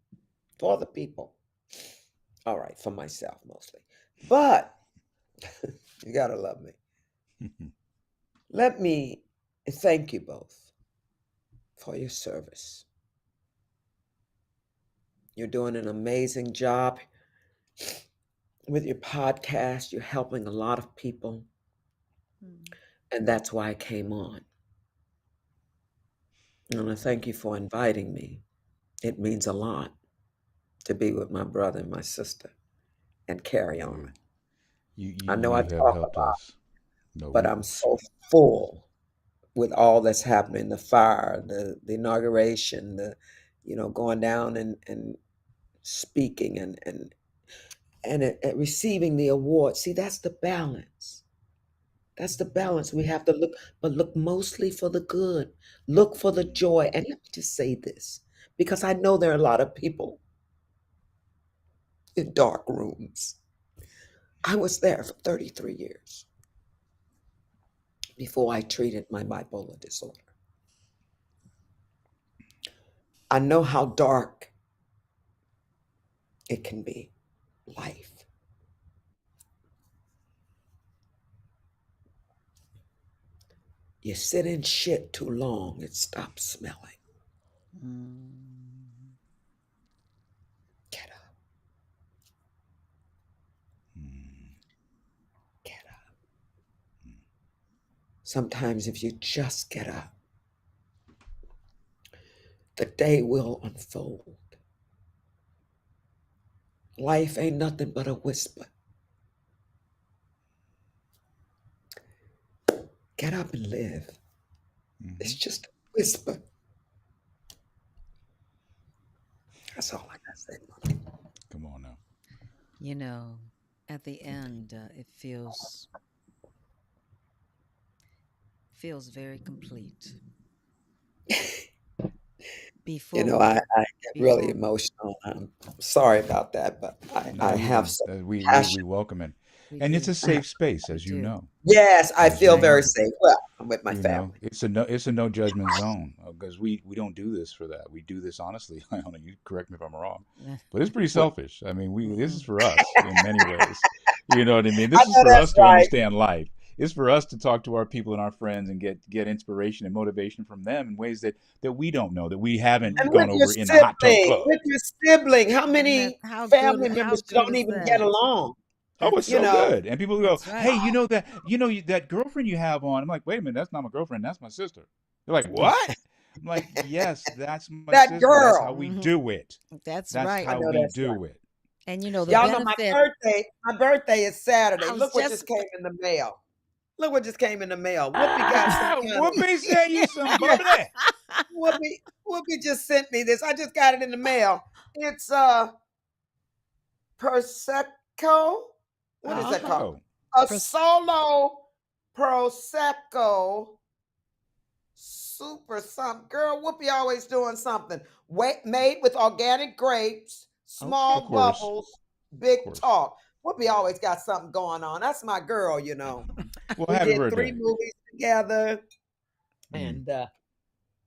Speaker 3: for the people. All right, for myself mostly. But you got to love me. Let me thank you both for your service. You're doing an amazing job with your podcast. You're helping a lot of people.
Speaker 2: Mm.
Speaker 3: And that's why I came on. And I thank you for inviting me. It means a lot to be with my brother and my sister and carry
Speaker 1: you,
Speaker 3: on. I know I
Speaker 1: you have
Speaker 3: talk a
Speaker 1: helped
Speaker 3: lot,
Speaker 1: us. No,
Speaker 3: but
Speaker 1: we.
Speaker 3: I'm so full with all that's happening, the fire, the inauguration, going down and speaking and receiving the award. See, that's the balance. That's the balance. We have to look, but look mostly for the good. Look for the joy. And let me just say this, because I know there are a lot of people in dark rooms. I was there for 33 years before I treated my bipolar disorder. I know how dark it can be, life. You sit in shit too long, it stops smelling.
Speaker 2: Mm.
Speaker 3: Get up,
Speaker 1: Mm-hmm.
Speaker 3: get up. Sometimes if you just get up, the day will unfold. Life ain't nothing but a whisper. Get up and live.
Speaker 1: Mm-hmm.
Speaker 3: It's just a whisper. That's all I got to say.
Speaker 1: Come on now.
Speaker 2: You know, at the end, it feels very complete.
Speaker 3: You
Speaker 2: Before
Speaker 3: know,
Speaker 2: we
Speaker 3: I get really
Speaker 2: before
Speaker 3: emotional. I'm sorry about that, but
Speaker 1: No,
Speaker 3: I
Speaker 1: you're
Speaker 3: have
Speaker 1: fine.
Speaker 3: some
Speaker 1: We
Speaker 3: passion.
Speaker 1: welcome it,
Speaker 2: we
Speaker 1: and it's
Speaker 2: do,
Speaker 1: a safe space,
Speaker 2: we
Speaker 1: as you
Speaker 2: do.
Speaker 1: know.
Speaker 3: Yes, I
Speaker 1: As you
Speaker 3: feel very
Speaker 1: know.
Speaker 3: safe. Well, I'm with my
Speaker 1: You know,
Speaker 3: family.
Speaker 1: it's a no judgment zone because we don't do this for that. We do this honestly. I don't know. You correct me if I'm wrong, but it's pretty
Speaker 3: Well,
Speaker 1: selfish. I mean, we this is
Speaker 2: Mm-mm.
Speaker 1: for us in many ways. You know what I mean?
Speaker 3: I
Speaker 1: This is
Speaker 3: know
Speaker 1: for
Speaker 3: that's
Speaker 1: us to
Speaker 3: right.
Speaker 1: understand life. It's for us to talk to our people and our friends and get inspiration and motivation from them in ways that we don't know that we haven't
Speaker 3: And
Speaker 2: Mm.
Speaker 3: with
Speaker 1: gone
Speaker 3: your
Speaker 1: over in the hot tub
Speaker 3: sibling,
Speaker 1: club.
Speaker 3: with your sibling, how
Speaker 2: And that
Speaker 3: many family
Speaker 2: how
Speaker 3: members
Speaker 2: good
Speaker 3: don't
Speaker 2: is
Speaker 3: even get
Speaker 2: that?
Speaker 3: along?
Speaker 1: Oh, it's
Speaker 2: That's
Speaker 3: You
Speaker 1: so
Speaker 3: know,
Speaker 1: good. And people go,
Speaker 2: that's
Speaker 1: "Hey,
Speaker 2: right.
Speaker 1: that girlfriend you have on." I'm like, "Wait a minute, that's not my girlfriend. That's my sister." They're like, "What?" I'm like, "Yes, that's my
Speaker 3: that
Speaker 1: sister. That's how
Speaker 3: girl.
Speaker 1: we
Speaker 2: Hmm.
Speaker 1: do it.
Speaker 2: That's
Speaker 1: That's
Speaker 2: right.
Speaker 3: I
Speaker 1: how
Speaker 3: know
Speaker 1: we
Speaker 3: that's right.
Speaker 1: do it."
Speaker 2: And you know the
Speaker 3: Y'all know
Speaker 2: benefit.
Speaker 3: my birthday is Saturday.
Speaker 2: I was
Speaker 3: Look what just
Speaker 2: just
Speaker 3: came in the mail. Look what just came in the mail. Whoopi got some kind of
Speaker 1: Whoopi said you some
Speaker 3: yeah.
Speaker 1: bubbly.
Speaker 3: Whoopi just sent me this. I just got it in the mail. It's Prosecco. What is
Speaker 1: How's
Speaker 3: that
Speaker 2: Uh-huh.
Speaker 3: called?
Speaker 1: Prosecco?
Speaker 3: A
Speaker 2: Pros-
Speaker 3: solo Prosecco super something. Girl, Whoopi always doing something. Made with organic grapes,
Speaker 1: Of
Speaker 2: okay.
Speaker 3: small
Speaker 1: course,
Speaker 3: bubbles,
Speaker 1: of
Speaker 3: big
Speaker 1: course.
Speaker 3: talk. Whoopi always got something going on. That's my girl, you know.
Speaker 1: Well,
Speaker 3: We
Speaker 1: happy
Speaker 3: did three
Speaker 1: birthday.
Speaker 3: movies together,
Speaker 1: Mm,
Speaker 3: and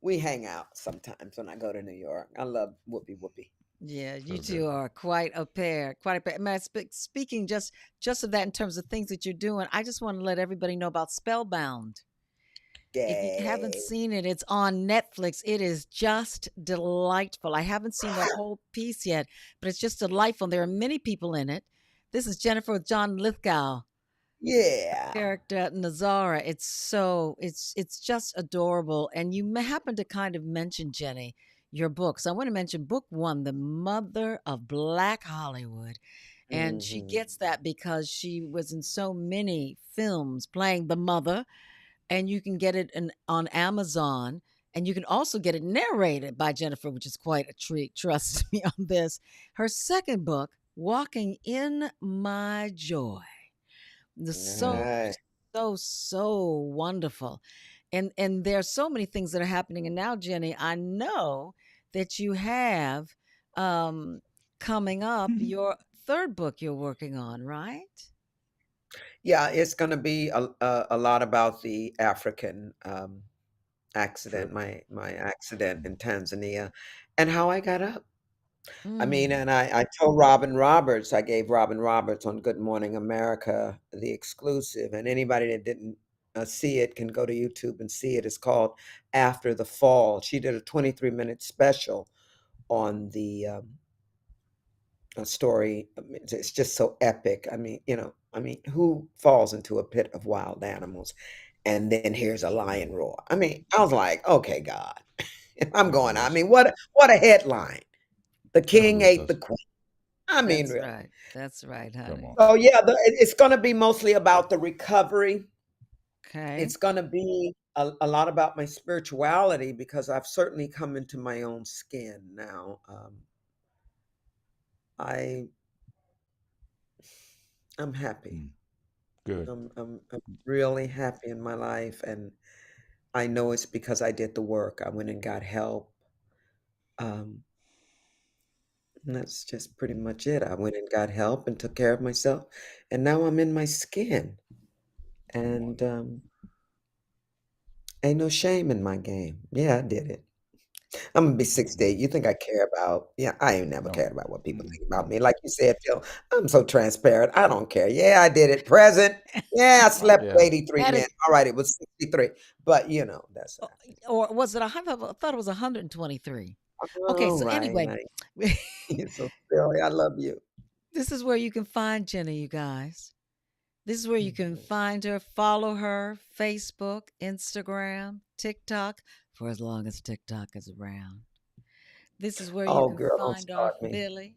Speaker 3: we hang out sometimes when I go to New York. I love Whoopi Whoopi.
Speaker 2: Yeah, you
Speaker 1: so good.
Speaker 2: two are quite a pair. Quite a pair. Man, speaking just of that in terms of things that you're doing, I just want to let everybody know about Spellbound. If you haven't
Speaker 3: Yay.
Speaker 2: seen it, it's on Netflix. It is just delightful. I haven't seen the whole piece yet, but it's just delightful. There are many people in it. This is Jennifer with John Lithgow
Speaker 3: Yeah.
Speaker 2: character Nazara. It's just adorable. And you happen to kind of mention, Jenny, your books. I want to mention book one, The Mother of Black Hollywood. And she
Speaker 3: Hmm.
Speaker 2: gets that because she was in so many films playing the mother, and you can get it on Amazon. And you can also get it narrated by Jennifer, which is quite a treat. Trust me on this. Her second book, Walking in My Joy, the
Speaker 3: Right.
Speaker 2: so wonderful. And there are so many things that are happening. And now, Jenny, I know that you have um coming up your third book you're working on, right?
Speaker 3: Yeah, it's going to be a lot about the African accident,
Speaker 1: Trip.
Speaker 3: my accident in Tanzania, and how I got up. I mean,
Speaker 2: Mm.
Speaker 3: and I told Robin Roberts, I gave Robin Roberts on Good Morning America the exclusive, and anybody that didn't see it can go to YouTube and see it. It's called After the Fall. She did a 23-minute special on the story. I mean, it's just so epic. I mean, I mean, who falls into a pit of wild animals and then hears a lion roar? I mean, I was like, okay, God, I'm
Speaker 1: Have
Speaker 3: going. I
Speaker 1: mercy.
Speaker 3: mean, what a headline! The king ate the
Speaker 1: Jesus.
Speaker 3: queen. I mean,
Speaker 2: That's
Speaker 3: really.
Speaker 2: right. That's right,
Speaker 1: Come
Speaker 2: honey.
Speaker 1: on.
Speaker 3: So yeah, it's going to be mostly about the recovery.
Speaker 2: Okay.
Speaker 3: It's going to be a lot about my spirituality because I've certainly come into my own skin now. I I'm happy.
Speaker 1: Mm, good.
Speaker 3: I'm really happy in my life, and I know it's because I did the work. I went and got help. Um, and that's just pretty much it. I went and got help and took care of myself, and now I'm in my skin.
Speaker 1: Come on.
Speaker 3: And ain't no shame in my game. Yeah, I did it. I'm gonna be
Speaker 1: Mm,
Speaker 3: 68. You think I care about? Yeah, I ain't never
Speaker 1: no.
Speaker 3: cared about what people
Speaker 1: Mm,
Speaker 3: think about
Speaker 1: no.
Speaker 3: me. Like you said, Phil, I'm so transparent. I don't care. Yeah, I did it. Present. Yeah, I slept with
Speaker 1: Yeah.
Speaker 3: 83
Speaker 2: That
Speaker 3: men.
Speaker 2: is,
Speaker 3: All right, it was 63. But that's
Speaker 2: or was it 100? I thought it was 123. Okay,
Speaker 3: all
Speaker 2: so
Speaker 3: right.
Speaker 2: anyway,
Speaker 3: You're so silly. I love you.
Speaker 2: this is where you can find Jenny, you guys. This is where you can
Speaker 3: Mhm.
Speaker 2: find her, follow her, Facebook, Instagram, TikTok, for as long as TikTok is around. This is where you
Speaker 3: Oh,
Speaker 2: can
Speaker 3: girl, don't
Speaker 2: find our
Speaker 3: start me.
Speaker 2: Philly,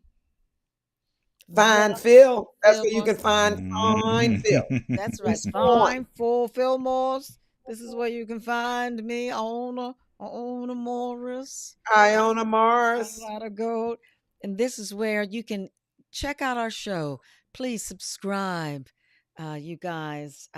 Speaker 3: Fine
Speaker 2: the
Speaker 3: Phil. That's where you can
Speaker 2: Fillmore's.
Speaker 3: find Fine Phil.
Speaker 2: That's right.
Speaker 3: He's on.
Speaker 2: Fine, full Fillmore's. This is where you can find me, Iona Morris.
Speaker 3: Iona
Speaker 2: I
Speaker 3: Mars.
Speaker 2: gotta go. And this is where you can check out our show. Please subscribe, you guys.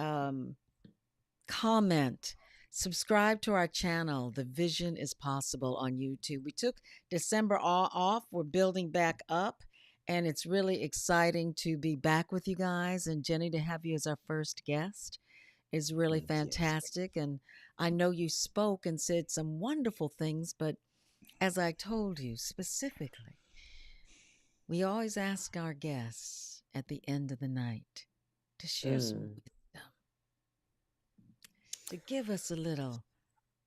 Speaker 2: Comment, subscribe to our channel. The Vision is Possible on YouTube. We took December off. We're building back up, and it's really exciting to be back with you guys. And Jenny, to have you as our first guest is really
Speaker 3: Yes.
Speaker 2: fantastic. And I know you spoke and said some wonderful things, but as I told you specifically, we always ask our guests at the end of the night to share some
Speaker 3: Mm.
Speaker 2: wisdom, to give us a little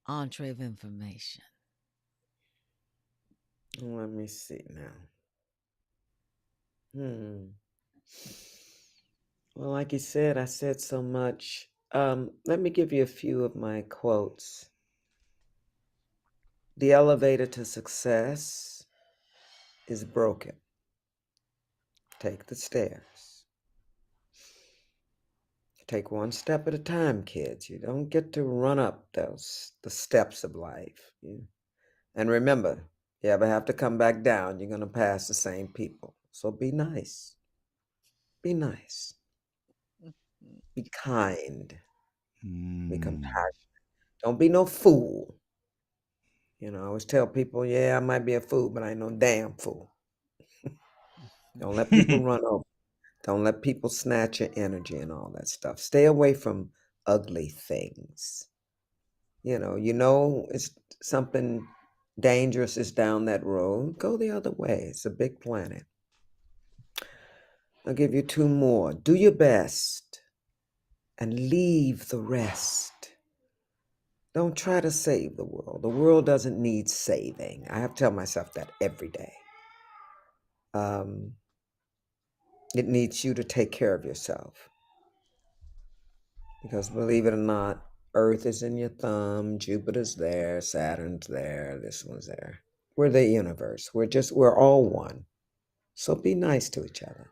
Speaker 2: entree of information.
Speaker 3: Let me see now. Hmm. Well, like you said, I said so much. Let me give you a few of my quotes. The elevator to success is broken. Take the stairs. Take one step at a time, kids. You don't get to run up the steps of life. And remember, you ever have to come back down, you're gonna pass the same people. So be nice. Be nice. Be kind. Be
Speaker 1: Mm.
Speaker 3: compassionate. Don't be no fool. I always tell people, yeah, I might be a fool, but I ain't no damn fool. Don't let people run over. Don't let people snatch your energy and all that stuff. Stay away from ugly things. It's something dangerous is down that road. Go the other way. It's a big planet. I'll give you two more. Do your best and leave the rest. Don't try to save the world. The world doesn't need saving. I have to tell myself that every day. Um, it needs you to take care of yourself. Because believe it or not, Earth is in your thumb, Jupiter's there, Saturn's there, this one's there. We're the universe. We're all one. So be nice to each other.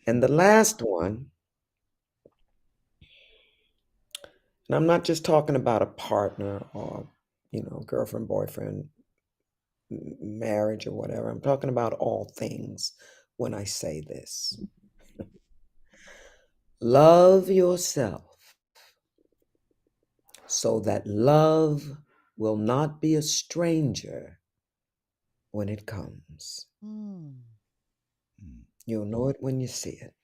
Speaker 3: And the last one, and I'm not just talking about a partner or, girlfriend, boyfriend, marriage or whatever. I'm talking about all things when I say this. Love yourself so that love will not be a stranger when it comes.
Speaker 2: Mm.
Speaker 3: You'll know it when you see it.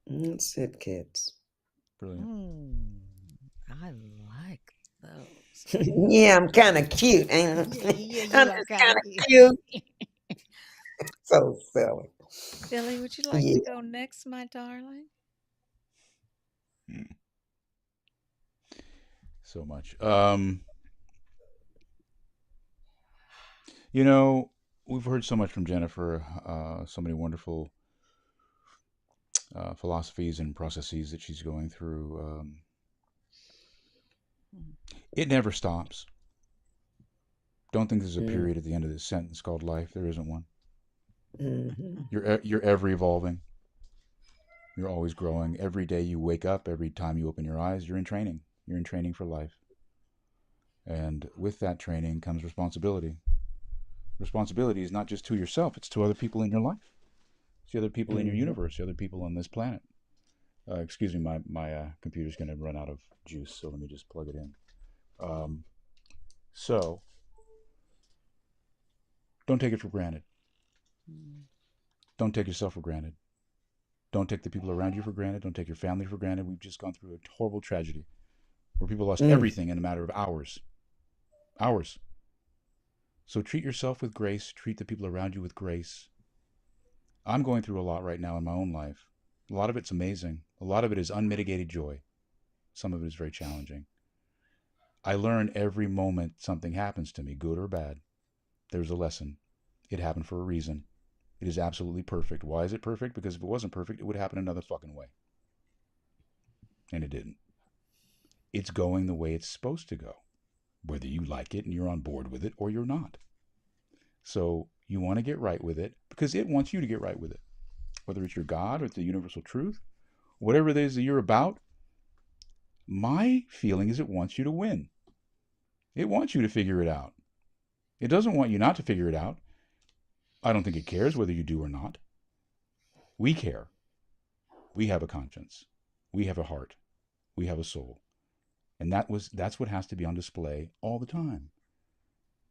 Speaker 3: That's it, kids.
Speaker 1: Brilliant.
Speaker 2: Mm. I like those.
Speaker 3: Yeah, I'm kind of cute. Ain't
Speaker 2: Yeah,
Speaker 3: I?
Speaker 2: yeah,
Speaker 3: I'm
Speaker 2: you are
Speaker 3: just
Speaker 2: kind
Speaker 3: kind
Speaker 2: of
Speaker 3: of
Speaker 2: cute.
Speaker 3: cute. So silly.
Speaker 2: Billy, would you like to
Speaker 3: Yeah.
Speaker 2: go next, my darling?
Speaker 1: Mm. So much. You know, we've heard so much from Jennifer, so many wonderful philosophies and processes that she's going through.
Speaker 2: Mm.
Speaker 1: It never stops. Don't think there's a
Speaker 3: Mm,
Speaker 1: period at the end of this sentence called life. There isn't one.
Speaker 3: mhm,
Speaker 1: You're ever evolving. You're always growing. Every day you wake up, every time you open your eyes, you're in training. You're in training for life. And with that training comes responsibility. Responsibility is not just to yourself, it's to other people in your life. It's the other people in your
Speaker 3: mhm.
Speaker 1: universe, the other people on this planet. Excuse me, my computer's going to run out of juice, so let me just plug it in. Um, so, don't take it for granted.
Speaker 2: Mm.
Speaker 1: Don't take yourself for granted. Don't take the people around you for granted. Don't take your family for granted. We've just gone through a horrible tragedy where people lost
Speaker 3: Mm,
Speaker 1: everything in a matter of hours. Hours. So treat yourself with grace. Treat the people around you with grace. I'm going through a lot right now in my own life. A lot of it's amazing. A lot of it is unmitigated joy. Some of it is very challenging. I learn every moment something happens to me, good or bad. There's a lesson. It happened for a reason. It is absolutely perfect. Why is it perfect? Because if it wasn't perfect, it would happen another fucking way. And it didn't. It's going the way it's supposed to go, whether you like it and you're on board with it or you're not. So you want to get right with it because it wants you to get right with it. Whether it's your God or it's the universal truth, whatever it is that you're about, my feeling is it wants you to win. It wants you to figure it out. It doesn't want you not to figure it out. I don't think it cares whether you do or not. We care. We have a conscience. We have a heart. We have a soul. And that's what has to be on display all the time.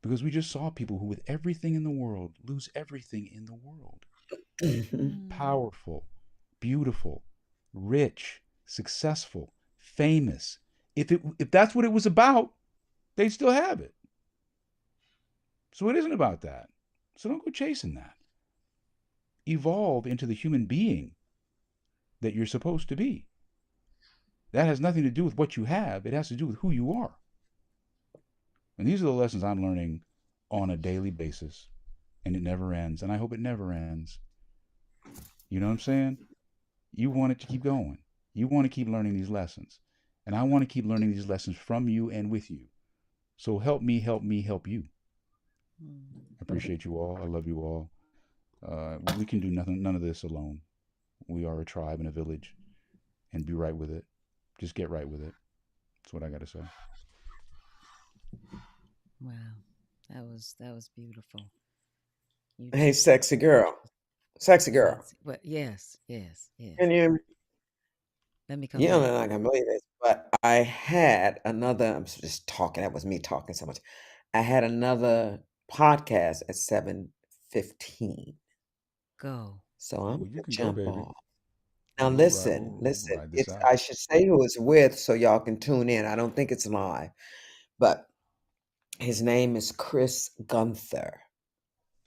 Speaker 1: Because we just saw people who with everything in the world lose everything in the world.
Speaker 3: Mhm.
Speaker 2: Mm.
Speaker 1: Powerful, beautiful, rich, successful, famous. If that's what it was about, they'd still have it. So it isn't about that. So don't go chasing that. Evolve into the human being that you're supposed to be. That has nothing to do with what you have, it has to do with who you are. And these are the lessons I'm learning on a daily basis. And it never ends. And I hope it never ends. You know what I'm saying? You want it to keep going. You want to keep learning these lessons. And I want to keep learning these lessons from you and with you. So help me, help me, help you. I
Speaker 2: Mm.
Speaker 1: appreciate you all. I love you all. We can do nothing, none of this alone. We are a tribe and a village, and be right with it. Just get right with it. That's what I got to say.
Speaker 2: Wow. That was beautiful. You
Speaker 3: Hey,
Speaker 2: just said
Speaker 3: sexy girl. Sexy girl.
Speaker 2: fancy. But yes, yes, yes.
Speaker 3: Can you?
Speaker 2: Let me come
Speaker 3: You know,
Speaker 2: back.
Speaker 3: I'm not gonna believe this, but I had another. I'm just talking. That was me talking so much. I had another podcast at 7:15,
Speaker 2: Go.
Speaker 3: so I'm
Speaker 1: Well, you
Speaker 3: gonna
Speaker 1: can go,
Speaker 3: jump
Speaker 1: baby.
Speaker 3: off. Now listen,
Speaker 1: We'll
Speaker 3: listen.
Speaker 1: ride this
Speaker 3: It's
Speaker 1: out.
Speaker 3: I should say who it's with so y'all can tune in. I don't think it's live, but his name is Chris Gunther.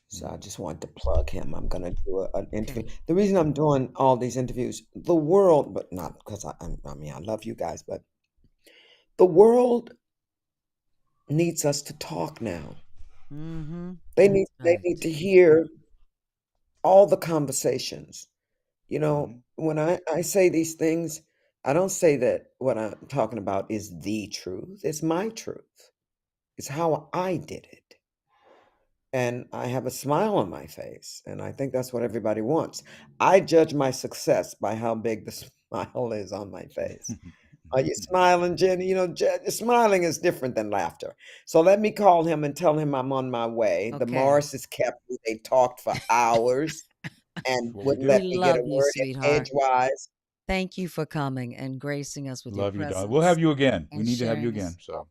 Speaker 3: So I
Speaker 1: Mm.
Speaker 3: just wanted to plug him. I'm gonna do an interview.
Speaker 2: Okay.
Speaker 3: The reason I'm doing all these interviews, the world, but not because I mean, I love you guys, but the world needs us to talk now.
Speaker 2: Mm-hmm.
Speaker 3: They
Speaker 2: That's
Speaker 3: need
Speaker 2: right.
Speaker 3: to hear all the conversations.
Speaker 1: Mm-hmm.
Speaker 3: When I say these things, I don't say that what I'm talking about is the truth. It's my truth. It's how I did it. And I have a smile on my face. And I think that's what everybody wants. I judge my success by how big the smile is on my face. Are you smiling, Jenny? Smiling is different than laughter. So let me call him and tell him I'm on my way. The
Speaker 2: Okay.
Speaker 3: Morrises kept me. They talked for hours and
Speaker 1: What we
Speaker 3: wouldn't
Speaker 1: do.
Speaker 2: We
Speaker 3: let me get a
Speaker 2: love you,
Speaker 3: word in
Speaker 2: sweetheart.
Speaker 3: edgewise.
Speaker 2: Thank you for coming and gracing us with your
Speaker 1: Love you, darling. We'll have
Speaker 2: presence
Speaker 1: you again. We
Speaker 2: and
Speaker 1: need to have you
Speaker 2: sharing
Speaker 1: again.
Speaker 2: this.
Speaker 1: So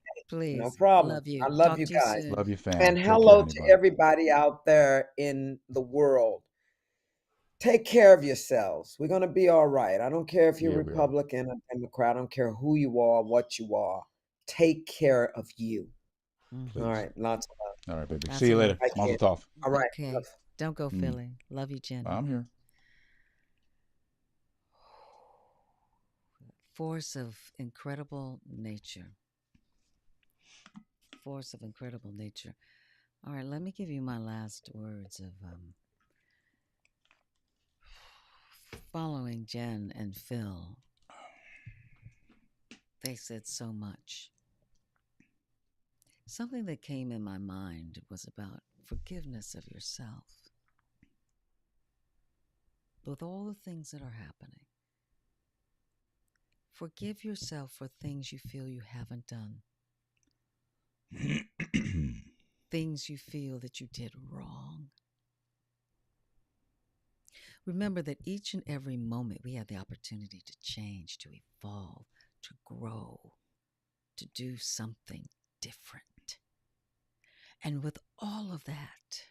Speaker 3: No
Speaker 2: Please.
Speaker 3: problem.
Speaker 2: Love
Speaker 3: I
Speaker 2: you.
Speaker 3: love
Speaker 2: Talk
Speaker 3: you
Speaker 2: to you
Speaker 3: guys.
Speaker 2: soon.
Speaker 1: love you, fam.
Speaker 3: And
Speaker 1: Take care,
Speaker 3: hello to
Speaker 1: honey
Speaker 3: everybody out there in the world. Take care of yourselves. We're going to be all right. I don't care if you're
Speaker 1: Yeah, we are.
Speaker 3: Republican or Democrat. I don't care who you are, what you are. Take care of you. All
Speaker 2: Mm-hmm.
Speaker 1: Please.
Speaker 3: right. Lots of love.
Speaker 1: All right, baby. See
Speaker 2: Lots
Speaker 1: you
Speaker 2: of love.
Speaker 1: later.
Speaker 3: I
Speaker 1: Mazel
Speaker 3: can't.
Speaker 1: tov.
Speaker 3: All right. Love.
Speaker 2: Okay. Don't go,
Speaker 1: Mm.
Speaker 2: Philly. Love you, Jenny.
Speaker 1: I'm here.
Speaker 2: Force of incredible nature. Force of incredible nature. All right, let me give you my last words of following Jen and Phil. They said so much. Something that came in my mind was about forgiveness of yourself with all the things that are happening. Forgive yourself for things you feel you haven't done, things you feel that you did wrong. Remember that each and every moment we have the opportunity to change, to evolve, to grow, to do something different. And with all of that,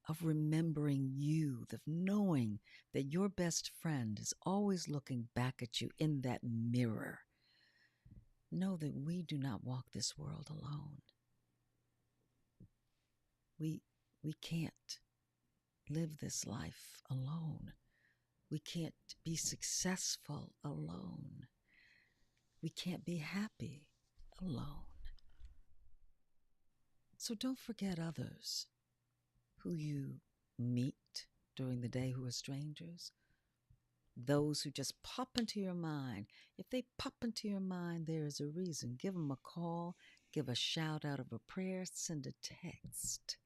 Speaker 2: of remembering you, of knowing that your best friend is always looking back at you in that mirror, know that we do not walk this world alone. We we can't live this life alone. We can't be successful alone. We can't be happy alone. So don't forget others who you meet during the day who are strangers, those who just pop into your mind. If they pop into your mind, there is a reason. Give them a call, give a shout out of a prayer, send a text.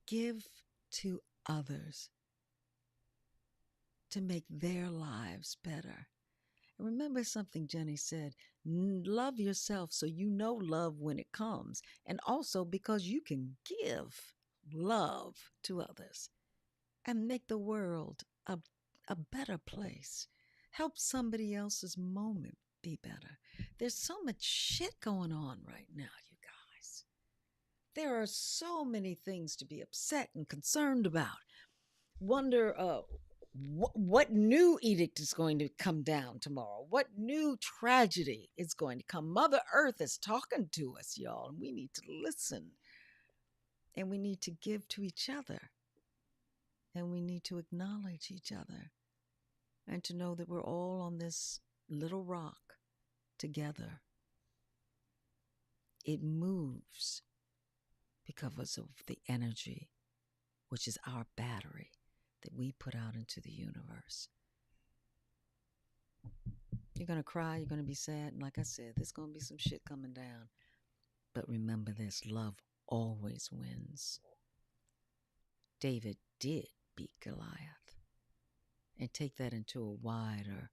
Speaker 2: Give to others to make their lives better. And remember something Jenny said, love yourself so you know love when it comes, and also because you can give love to others and make the world a better place. Help somebody else's moment be better. There's so much shit going on right now, you guys. There are so many things to be upset and concerned about. Wonder what new edict is going to come down tomorrow? What new tragedy is going to come? Mother Earth is talking to us, y'all, and we need to listen. And we need to give to each other. And we need to acknowledge each other. And to know that we're all on this little rock together. It moves because of the energy, which is our battery that we put out into the universe. You're going to cry, you're going to be sad, and like I said, there's going to be some shit coming down. But remember this, love always wins. David did beat Goliath. And take that into a wider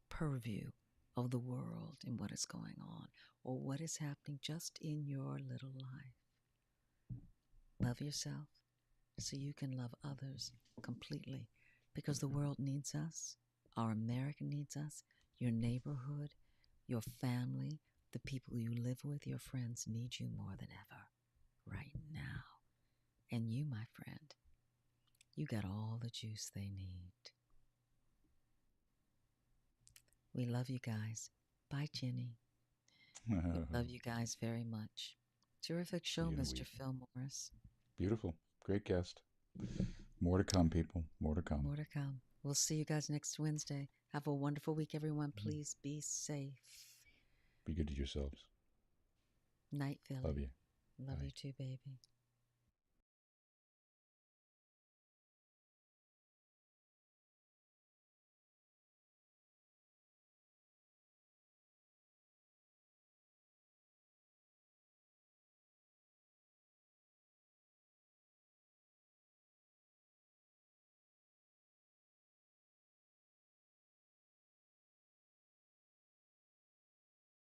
Speaker 2: purview of the world and what is going on, or what is happening just in your little life. Love yourself so you can love others completely, because the world needs us. Our America needs us. Your neighborhood, your family, the people you live with, your friends need you more than ever right now. And you, my friend, you got all the juice they need. We love you guys. Bye, Jenny. We love you guys very much. Terrific show, Mr. Phil Morris.
Speaker 1: Beautiful. Great guest. More to come, people. More to come.
Speaker 2: More to come. We'll see you guys next Wednesday. Have a wonderful week, everyone. Please be safe.
Speaker 1: Be good to yourselves.
Speaker 2: Night, Philly.
Speaker 1: Love you.
Speaker 2: Love
Speaker 1: Bye.
Speaker 2: you too, baby.